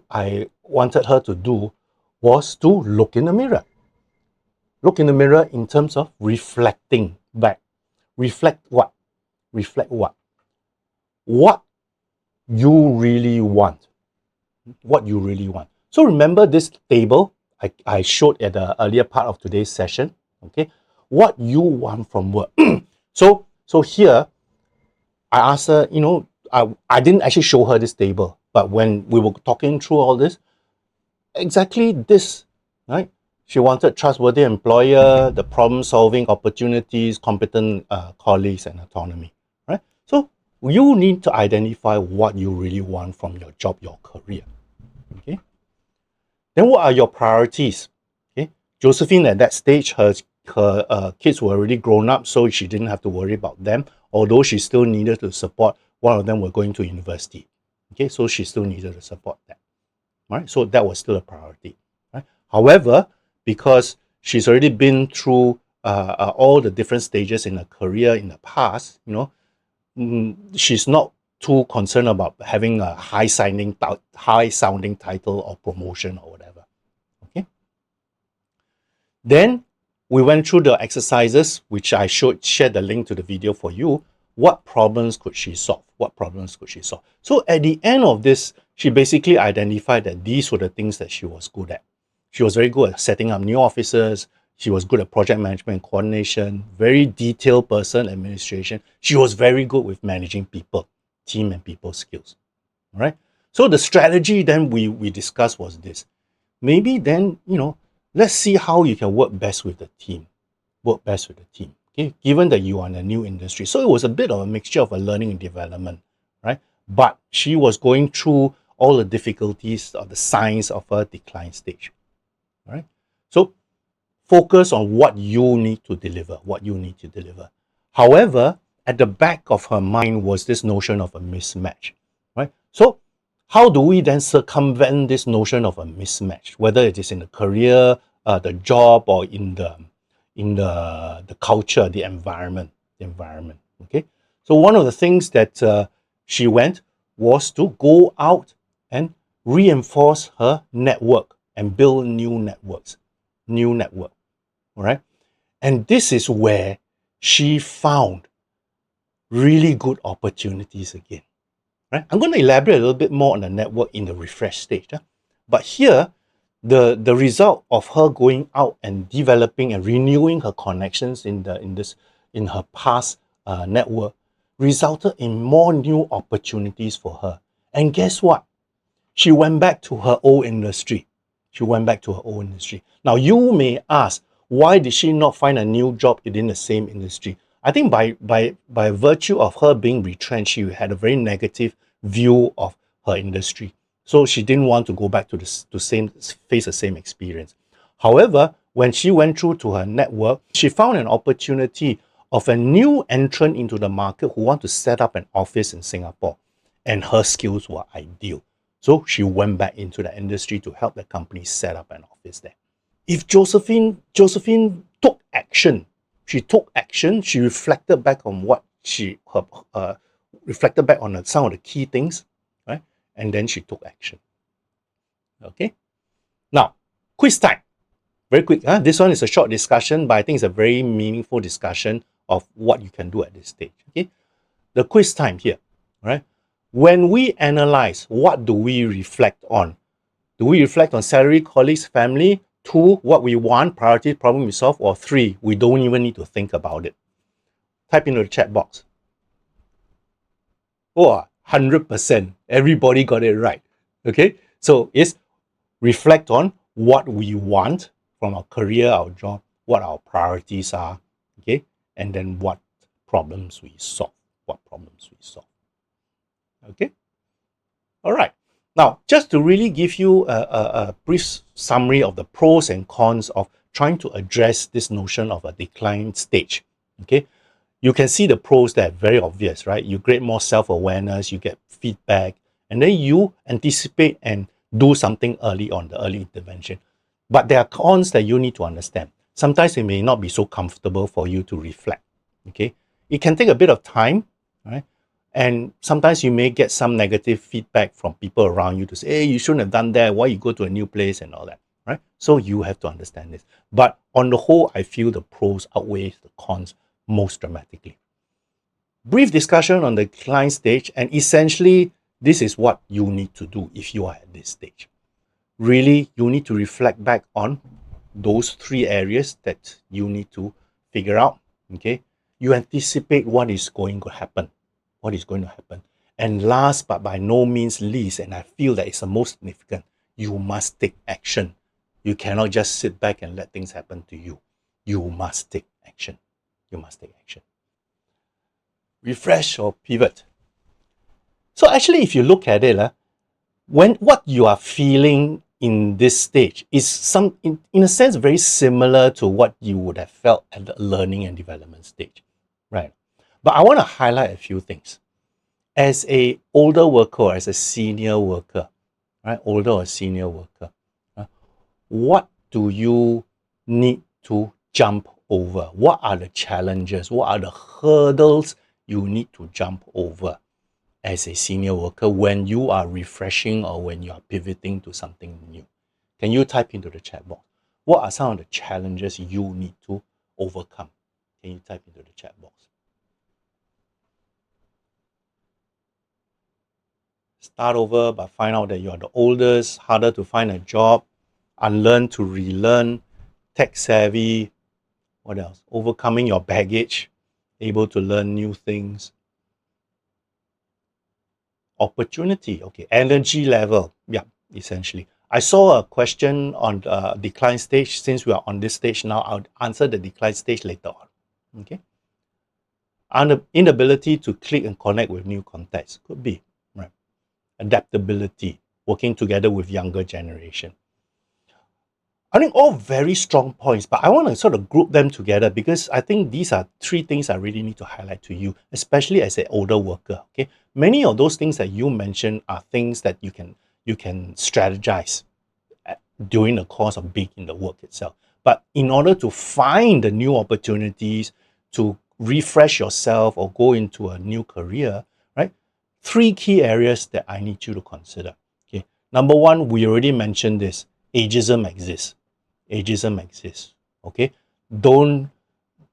wanted her to do was to look in the mirror. Look in the mirror in terms of reflecting back. Reflect what? Reflect what? What you really want. What you really want. So remember this table I showed at the earlier part of today's session. Okay, what you want from work. So here I asked her, I didn't actually show her this table, but when we were talking through all this, exactly this, right? She wanted trustworthy employer, the problem-solving opportunities, competent colleagues, and autonomy, right? So you need to identify what you really want from your job, your career, okay? Then what are your priorities? Okay, Josephine at that stage, her kids were already grown up, so she didn't have to worry about them. although she still needed to support one of them were going to university. Okay, so she still needed to support that. Right? So that was still a priority. Right? However, because she's already been through all the different stages in her career in the past, she's not too concerned about having a high-sounding title or promotion or whatever. Okay. Then we went through the exercises, which I shared the link to the video for you. What problems could she solve? What problems could she solve? So at the end of this, she basically identified that these were the things that she was good at. She was very good at setting up new offices. She was good at project management and coordination, very detailed person, administration. She was very good with managing people, team and people skills. All right. So the strategy then we discussed was this. Maybe then, let's see how you can work best with the team. Work best with the team. Okay, given that you are in a new industry. So it was a bit of a mixture of a learning and development, right? But she was going through all the difficulties of the signs of her decline stage. All right. So focus on what you need to deliver, However, at the back of her mind was this notion of a mismatch, right? So how do we then circumvent this notion of a mismatch, whether it is in the career, the job, or in the culture, the environment, okay? So one of the things that she went was to go out and reinforce her network and build new network, all right? And this is where she found really good opportunities again, right? I'm going to elaborate a little bit more on the network in the refresh stage. But here, the result of her going out and developing and renewing her connections in her past network resulted in more new opportunities for her. And guess what? She went back to her old industry. Now you may ask, why did she not find a new job within the same industry? I think by virtue of her being retrenched, she had a very negative view of her industry. So she didn't want to go back to face the same experience. However, when she went through to her network, she found an opportunity of a new entrant into the market who want to set up an office in Singapore. And her skills were ideal. So she went back into the industry to help the company set up an office there. If Josephine took action, she reflected back on some of the key things, right? And then she took action. Okay. Now, quiz time. Very quick. This one is a short discussion, but I think it's a very meaningful discussion of what you can do at this stage. Okay. The quiz time here, right? When we analyze, what do we reflect on? Do we reflect on salary, colleagues, family? 2, what we want, priority, problem we solve, or 3, we don't even need to think about it. Type into the chat box. Oh, 100%. Everybody got it right. Okay, so it's reflect on what we want from our career, our job, what our priorities are, okay, and then what problems we solve. Okay, all right. Now, just to really give you a brief summary of the pros and cons of trying to address this notion of a decline stage, okay? You can see the pros that are very obvious, right? You create more self-awareness, you get feedback, and then you anticipate and do something early on, the early intervention. But there are cons that you need to understand. Sometimes it may not be so comfortable for you to reflect, okay? It can take a bit of time, right? And sometimes you may get some negative feedback from people around you to say, hey, you shouldn't have done that. Why you go to a new place and all that, right? So you have to understand this. But on the whole, I feel the pros outweigh the cons most dramatically. Brief discussion on the decline stage, and essentially, this is what you need to do if you are at this stage. Really, you need to reflect back on those 3 areas that you need to figure out, okay? You anticipate what is going to happen. And last but by no means least, and I feel that it's the most significant, you must take action. You cannot just sit back and let things happen to you. You must take action. Refresh or pivot. So actually, if you look at it, what you are feeling in this stage is in a sense very similar to what you would have felt at the learning and development stage, right? But I want to highlight a few things. As a older worker or as a senior worker, right? Older or senior worker, what do you need to jump over? What are the challenges? What are the hurdles you need to jump over as a senior worker when you are refreshing or when you are pivoting to something new? Can you type into the chat box? What are some of the challenges you need to overcome? Can you type into the chat box? Start over, but find out that you are the oldest, harder to find a job, unlearn to relearn, tech savvy, what else? Overcoming your baggage, able to learn new things. Opportunity, okay. Energy level, yeah, essentially. I saw a question on the decline stage. Since we are on this stage now, I'll answer the decline stage later on, okay. Inability to click and connect with new contacts, could be, right. Adaptability, working together with younger generation. I think all very strong points, but I want to sort of group them together because I think these are three things I really need to highlight to you, especially as an older worker. Okay, many of those things that you mentioned are things that you can strategize during the course of being in the work itself. But in order to find the new opportunities, to refresh yourself or go into a new career, right? Three key areas that I need you to consider. Okay, number one, we already mentioned this: ageism exists. Ageism exists. Okay, don't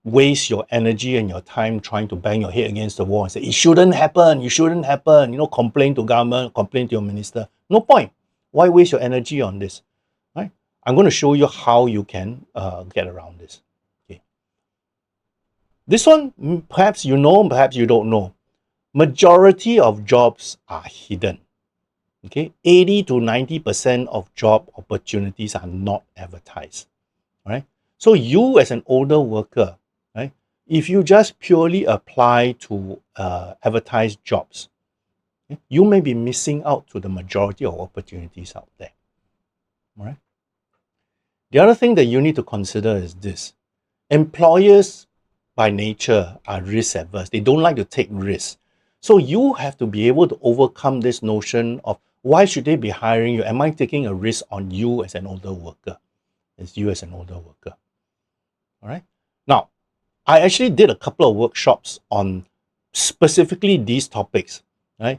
waste your energy and your time trying to bang your head against the wall and say it shouldn't happen, it shouldn't happen. You know, complain to government, complain to your minister. No point. Why waste your energy on this? Right? I'm going to show you how you can get around this. Okay. This one, perhaps you know, perhaps you don't know. Majority of jobs are hidden. Okay, 80 to 90% of job opportunities are not advertised. Right? So you as an older worker, right? If you just purely apply to advertised jobs, you may be missing out to the majority of opportunities out there. Right? The other thing that you need to consider is this: employers by nature are risk averse. They don't like to take risks. So you have to be able to overcome this notion of why should they be hiring you? Am I taking a risk on you as an older worker? As you as an older worker. All right. Now, I actually did a couple of workshops on specifically these topics, right?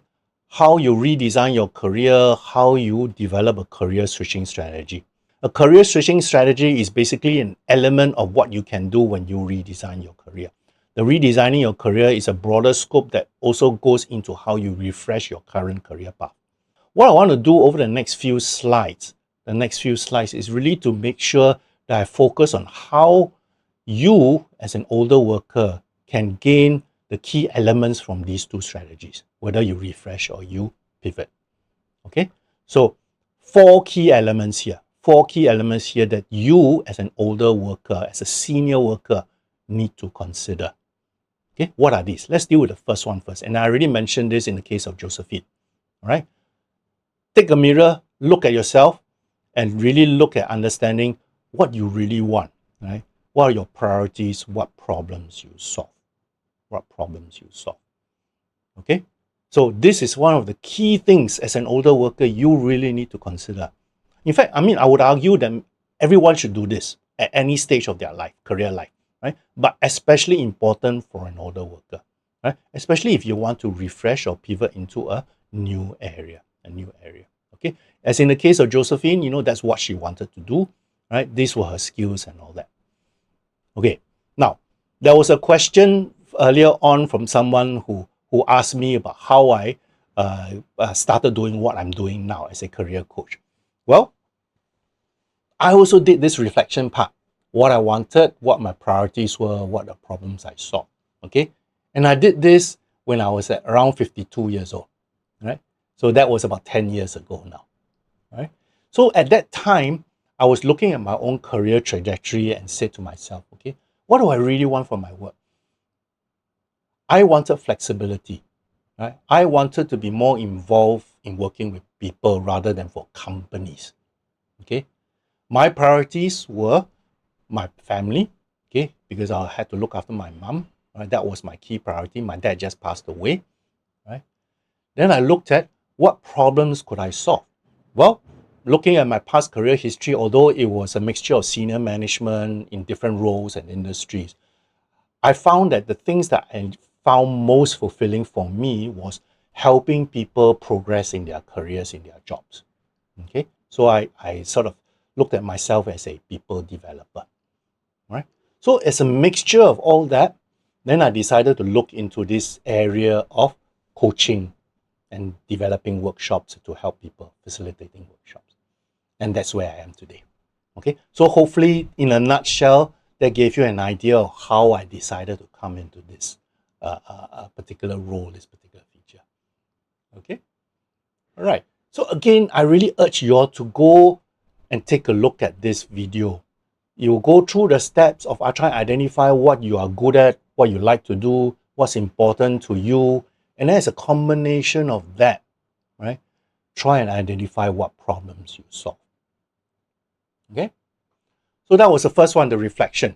How you redesign your career, how you develop a career switching strategy. A career switching strategy is basically an element of what you can do when you redesign your career. The redesigning your career is a broader scope that also goes into how you refresh your current career path. What I want to do over the next few slides, is really to make sure that I focus on how you as an older worker can gain the key elements from these two strategies, whether you refresh or you pivot. Okay, so four key elements here that you as an older worker, as a senior worker, need to consider. Okay, what are these? Let's deal with the first one first. And I already mentioned this in the case of Josephine. All right, take a mirror, look at yourself, and really look at understanding what you really want, right? What are your priorities? What problems you solve? Okay? So this is one of the key things as an older worker you really need to consider. In fact, I would argue that everyone should do this at any stage of their life, career life, right? But especially important for an older worker, right? Especially if you want to refresh or pivot into a new area. Okay? As in the case of Josephine, that's what she wanted to do, right? These were her skills and all that. Okay, now, there was a question earlier on from someone who asked me about how I started doing what I'm doing now as a career coach. Well, I also did this reflection part. What I wanted, what my priorities were, what the problems I saw. Okay, and I did this when I was at around 52 years old, right? So that was about 10 years ago now, right? So at that time, I was looking at my own career trajectory and said to myself, okay, what do I really want from my work? I wanted flexibility, right? I wanted to be more involved in working with people rather than for companies, okay? My priorities were my family, okay, because I had to look after my mom, Right? That was my key priority. My dad just passed away. Right? Then I looked at what problems could I solve. Well, looking at my past career history, although it was a mixture of senior management in different roles and industries, I found that the things that I found most fulfilling for me was helping people progress in their careers, in their jobs. Okay, so I sort of looked at myself as a people developer. Right? So as a mixture of all that, then I decided to look into this area of coaching and developing workshops to help people, facilitating workshops. And that's where I am today. Okay, so hopefully in a nutshell, that gave you an idea of how I decided to come into this particular role, this particular feature. Okay, all right. So again, I really urge you all to go and take a look at this video. You go through the steps of trying to identify what you are good at, what you like to do, what's important to you, and then as a combination of that, right, try and identify what problems you solve. Okay, so that was the first one, the reflection.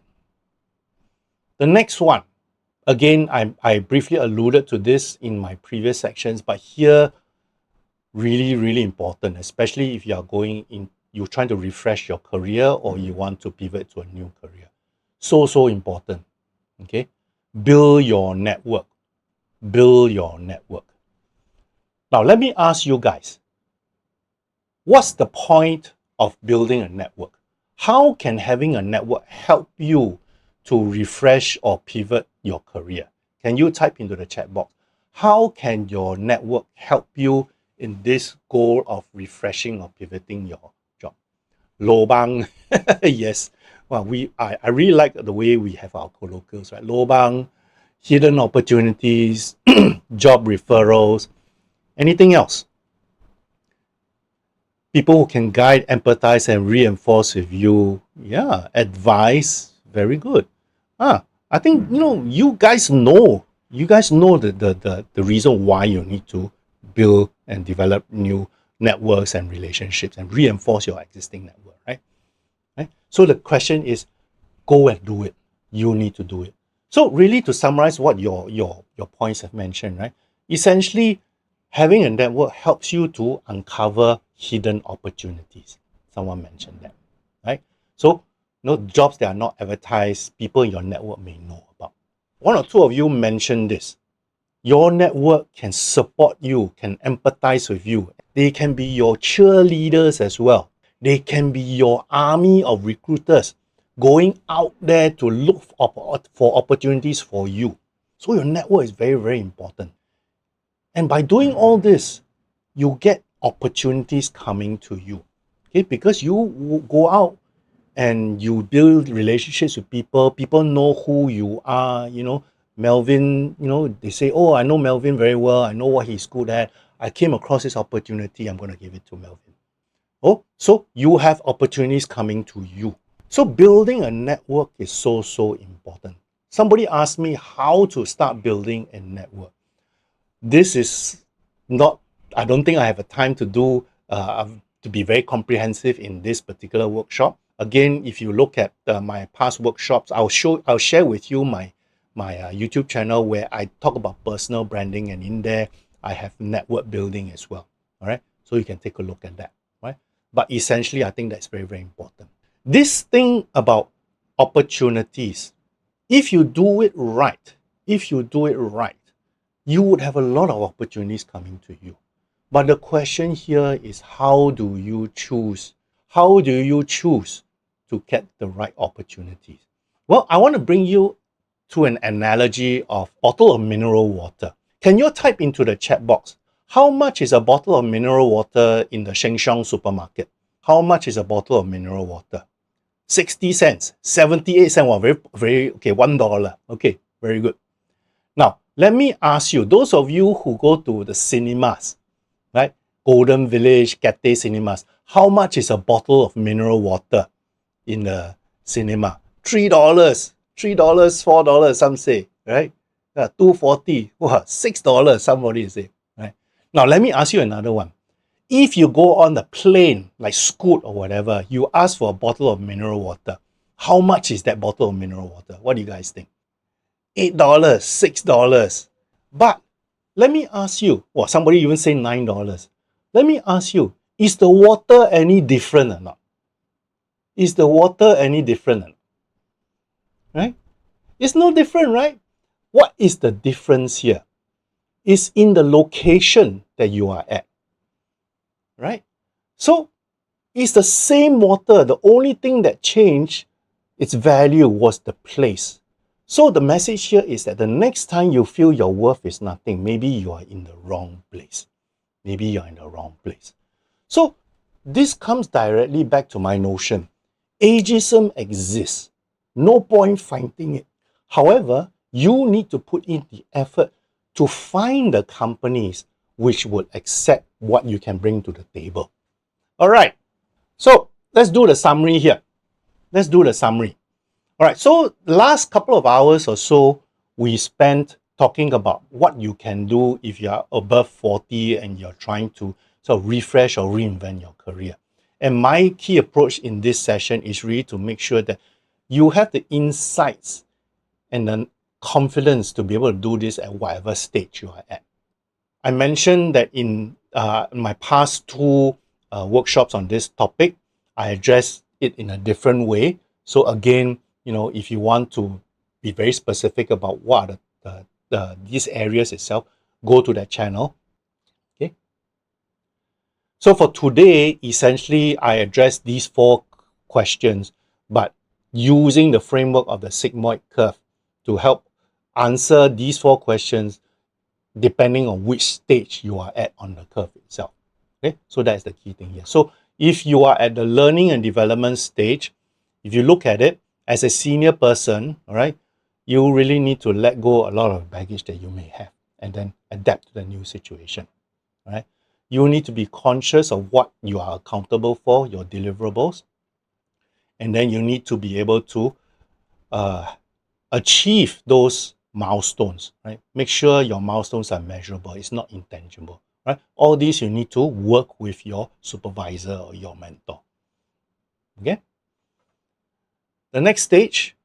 The next one, again, I briefly alluded to this in my previous sections, but here, really, really important, especially if you are going in, you're trying to refresh your career or you want to pivot to a new career. So important. Okay, build your network. Build your network. Now, let me ask you guys, what's the point of building a network? How can having a network help you to refresh or pivot your career? Can you type into the chat box? How can your network help you in this goal of refreshing or pivoting your job? Lobang, yes. Well, I really like the way we have our colloquials, right? Lobang, hidden opportunities, job referrals, anything else? People who can guide, empathize, and reinforce with you. Yeah, advice, very good. I think you guys know. You guys know the reason why you need to build and develop new networks and relationships and reinforce your existing network, right? Right? So the question is, go and do it. You need to do it. So really, to summarize what your points have mentioned, right? Essentially, having a network helps you to uncover hidden opportunities. Someone mentioned that, right? So, jobs that are not advertised, people in your network may know about. One or two of you mentioned this. Your network can support you, can empathize with you. They can be your cheerleaders as well. They can be your army of recruiters going out there to look for opportunities for you. So your network is very, very important. And by doing all this, you get opportunities coming to you. Okay, because you go out and you build relationships with people. People know who you are. Melvin, they say, oh, I know Melvin very well. I know what he's good at. I came across this opportunity. I'm going to give it to Melvin. Oh, so you have opportunities coming to you. So building a network is so important. Somebody asked me how to start building a network. This is not, I don't think I have a time to do, to be very comprehensive in this particular workshop. Again, if you look at my past workshops, I'll share with you my YouTube channel where I talk about personal branding, and in there I have network building as well. All right, so you can take a look at that. Right, but essentially, I think that's very, very important. This thing about opportunities, if you do it right, you would have a lot of opportunities coming to you. But the question here is, how do you choose? How do you choose to get the right opportunities? Well, I want to bring you to an analogy of bottle of mineral water. Can you type into the chat box, how much is a bottle of mineral water in the Sheng Siong supermarket? How much is a bottle of mineral water? 60 cents, 78 cents, wow, very, okay, $1. Okay, very good. Now, let me ask you, those of you who go to the cinemas, right? Golden Village, Cathay Cinemas, how much is a bottle of mineral water in the cinema? $3, $3, $4, some say, right? $2.40, $6, somebody say, right? Now, let me ask you another one. If you go on the plane, like Scoot or whatever, you ask for a bottle of mineral water. How much is that bottle of mineral water? What do you guys think? $8, $6. But let me ask you, well, somebody even say $9. Let me ask you, is the water any different or not? Is the water any different or not? Right? It's no different, right? What is the difference here? It's in the location that you are at, right? So it's the same water. The only thing that changed its value was the place. So the message here is that the next time you feel your worth is nothing, maybe you are in the wrong place. Maybe you're in the wrong place. So this comes directly back to my notion. Ageism exists. No point fighting it. However, you need to put in the effort to find the companies which would accept what you can bring to the table. All right. So let's do the summary here. Let's do the summary. All right. So the last couple of hours or so, we spent talking about what you can do if you are above 40 and you're trying to sort of refresh or reinvent your career. And my key approach in this session is really to make sure that you have the insights and the confidence to be able to do this at whatever stage you are at. I mentioned that in my past two workshops on this topic, I addressed it in a different way. So again, if you want to be very specific about what are these areas itself, go to that channel. Okay. So for today, essentially, I addressed these 4 questions, but using the framework of the sigmoid curve to help answer these 4 questions depending on which stage you are at on the curve itself. Okay, so that's the key thing here. So if you are at the learning and development stage, if you look at it as a senior person, all right, you really need to let go a lot of baggage that you may have and then adapt to the new situation. All right, you need to be conscious of what you are accountable for, your deliverables, and then you need to be able to achieve those milestones, right? Make sure your milestones are measurable. It's not intangible, right? All these you need to work with your supervisor or your mentor. Okay. The next stage,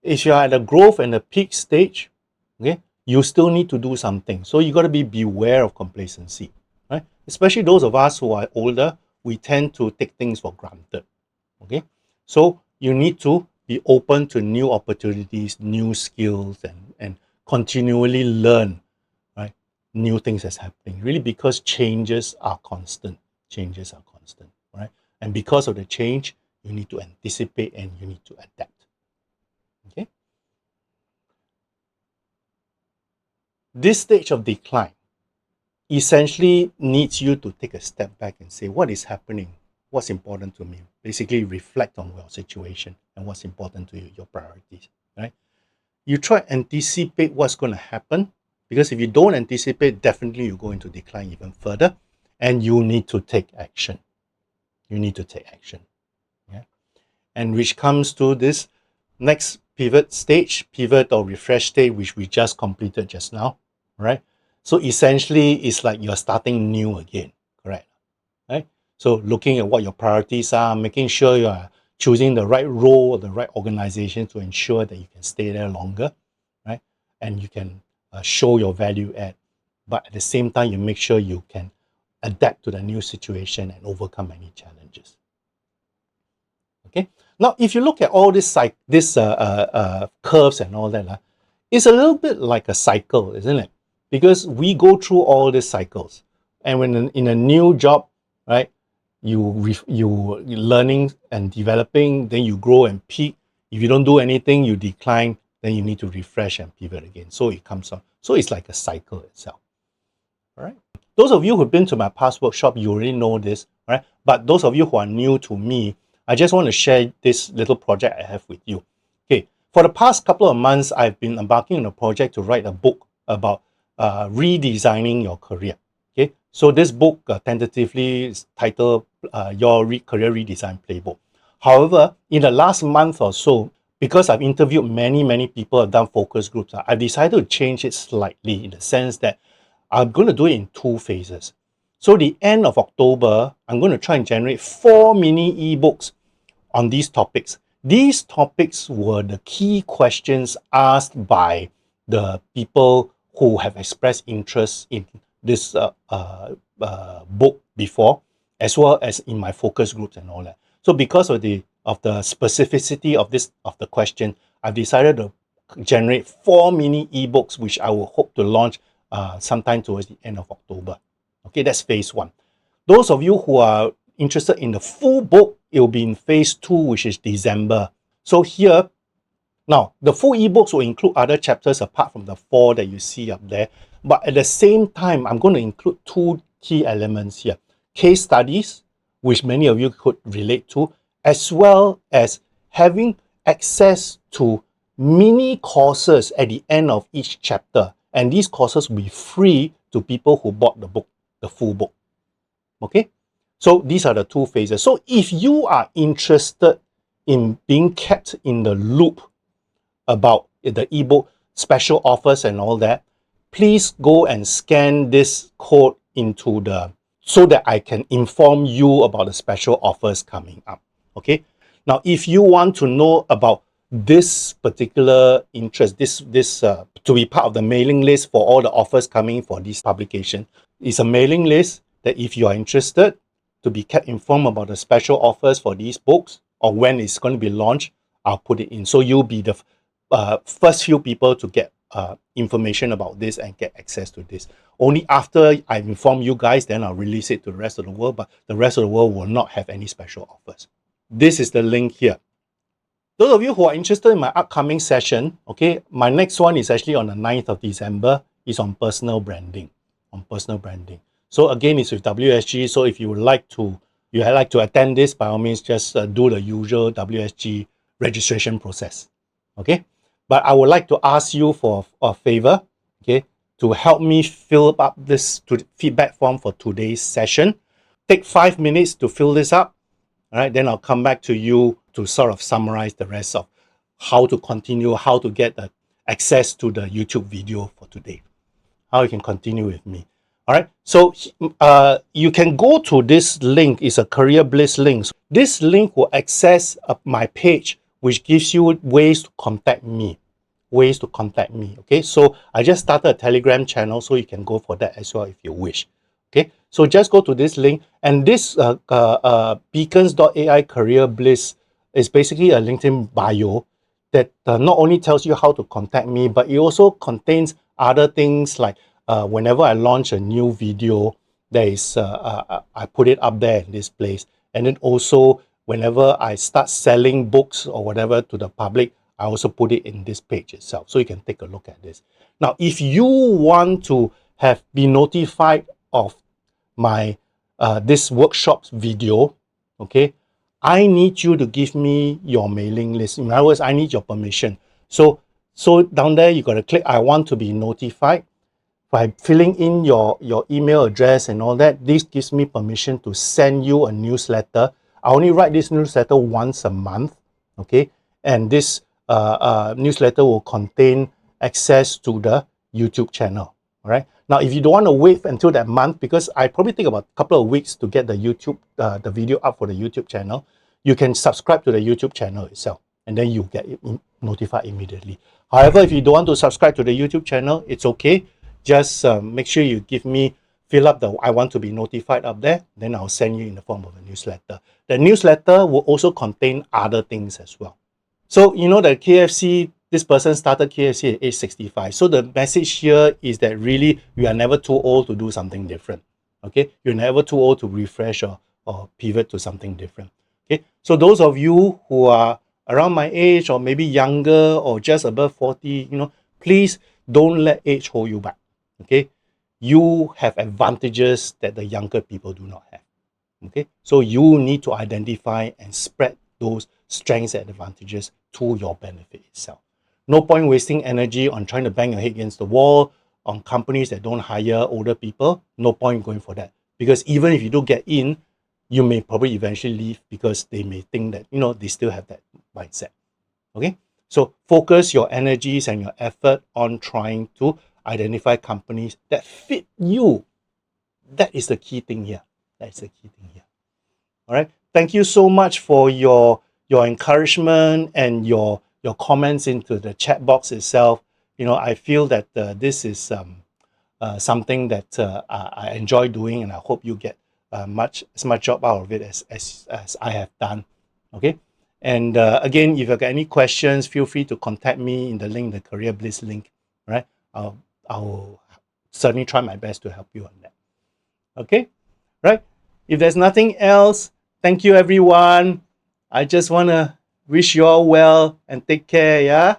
if you are at the growth and the peak stage, okay, you still need to do something. So you got to be beware of complacency, right? Especially those of us who are older, we tend to take things for granted. Okay. So you need to be open to new opportunities, new skills, and continually learn, right? New things that's happening. Really, because changes are constant. Changes are constant, right? And because of the change, you need to anticipate and you need to adapt. Okay. This stage of decline essentially needs you to take a step back and say, what is happening? What's important to me? Basically reflect on your situation and what's important to you, your priorities, right? You try to anticipate what's going to happen, because if you don't anticipate, definitely you go into decline even further, and you need to take action. You need to take action. Yeah? And which comes to this next pivot or refresh stage, which we just completed just now, right? So essentially, it's like you're starting new again, correct? Right? So looking at what your priorities are, making sure you are choosing the right role or the right organization to ensure that you can stay there longer, right? And you can show your value add. But at the same time, you make sure you can adapt to the new situation and overcome any challenges. Okay. Now, if you look at all this curves and all that, it's a little bit like a cycle, isn't it? Because we go through all these cycles, and when in a new job, right, you learning and developing, then you grow and peak. If you don't do anything, you decline. Then you need to refresh and pivot again. So it comes on. So it's like a cycle itself. All right. Those of you who've been to my past workshop, you already know this, right? But those of you who are new to me, I just want to share this little project I have with you. Okay, for the past couple of months, I've been embarking on a project to write a book about redesigning your career. Okay, so this book tentatively is titled Your Career Redesign Playbook. However, in the last month or so, because I've interviewed many people, I've done focus groups, I've decided to change it slightly in the sense that I'm going to do it in 2 phases. So the end of October, I'm going to try and generate 4 mini ebooks on these topics. These topics were the key questions asked by the people who have expressed interest in this book before, as well as in my focus groups and all that. So because of the specificity of the question, I've decided to generate 4 mini ebooks, which I will hope to launch sometime towards the end of October. Okay, that's phase 1. Those of you who are interested in the full book, it will be in phase 2, which is December. So here, now, the full ebooks will include other chapters apart from the 4 that you see up there. But at the same time, I'm going to include 2 key elements here. Case studies, which many of you could relate to, as well as having access to mini courses at the end of each chapter. And these courses will be free to people who bought the book, the full book. Okay? So these are the 2 phases. So if you are interested in being kept in the loop about the ebook special offers and all that, please go and scan this code into so that I can inform you about the special offers coming up. Okay. Now, if you want to know about this particular interest, to be part of the mailing list for all the offers coming for this publication, it's a mailing list that if you are interested to be kept informed about the special offers for these books or when it's going to be launched, I'll put it in. So you'll be the first few people to get information about this and get access to this. Only after I inform you guys, then I'll release it to the rest of the world, but the rest of the world will not have any special offers. This is the link here. Those of you who are interested in my upcoming session, okay, my next one is actually on the 9th of December. It's on personal branding. So again, it's with WSG. So if you would like to attend this, by all means, just do the usual WSG registration process. Okay, but I would like to ask you for a favor, okay, to help me fill up this feedback form for today's session. Take 5 minutes to fill this up. All right, then I'll come back to you to sort of summarize the rest of how to continue, how to get the access to the YouTube video for today, how you can continue with me. All right, so you can go to this link. It's a Career Bliss link. So this link will access my page, which gives you ways to contact me. Okay, so I just started a Telegram channel, so you can go for that as well if you wish. Okay, so just go to this link, and this beacons.ai Career Bliss is basically a LinkedIn bio that not only tells you how to contact me, but it also contains other things like whenever I launch a new video, there is I put it up there in this place, and then also whenever I start selling books or whatever to the public, I also put it in this page itself, so you can take a look at this. Now, if you want to be notified of my this workshop's video, okay, I need you to give me your mailing list. In other words, I need your permission. So down there, you got to click I want to be notified. By filling in your email address and all that, this gives me permission to send you a newsletter. I only write this newsletter once a month, okay? And this newsletter will contain access to the YouTube channel, all right? Now, if you don't want to wait until that month, because I probably take about a couple of weeks to get the the video up for the YouTube channel, you can subscribe to the YouTube channel itself, and then you get notified immediately. However, if you don't want to subscribe to the YouTube channel, it's okay. Just make sure you fill up the I want to be notified up there, then I'll send you in the form of a newsletter. The newsletter will also contain other things as well. So, you know that KFC, this person started KFC at age 65. So the message here is that really you are never too old to do something different. Okay, you're never too old to refresh or pivot to something different. Okay, so those of you who are around my age or maybe younger or just above 40, you know, please don't let age hold you back. Okay, you have advantages that the younger people do not have. Okay, so you need to identify and spread those strengths and advantages to your benefit itself. No point wasting energy on trying to bang your head against the wall on companies that don't hire older people. No point going for that, because even if you do get in, you may probably eventually leave because they may think that, you know, they still have that mindset. Okay, so focus your energies and your effort on trying to identify companies that fit you. That is the key thing here. All right, thank you so much for your encouragement and your comments into the chat box itself. I feel that this is something that I enjoy doing, and I hope you get as much job out of it as I have done. Okay. And again, if you've got any questions, feel free to contact me in the link, the Career Bliss link. Right? I'll certainly try my best to help you on that. Okay? Right? If there's nothing else, thank you everyone. I just want to wish you all well and take care, yeah?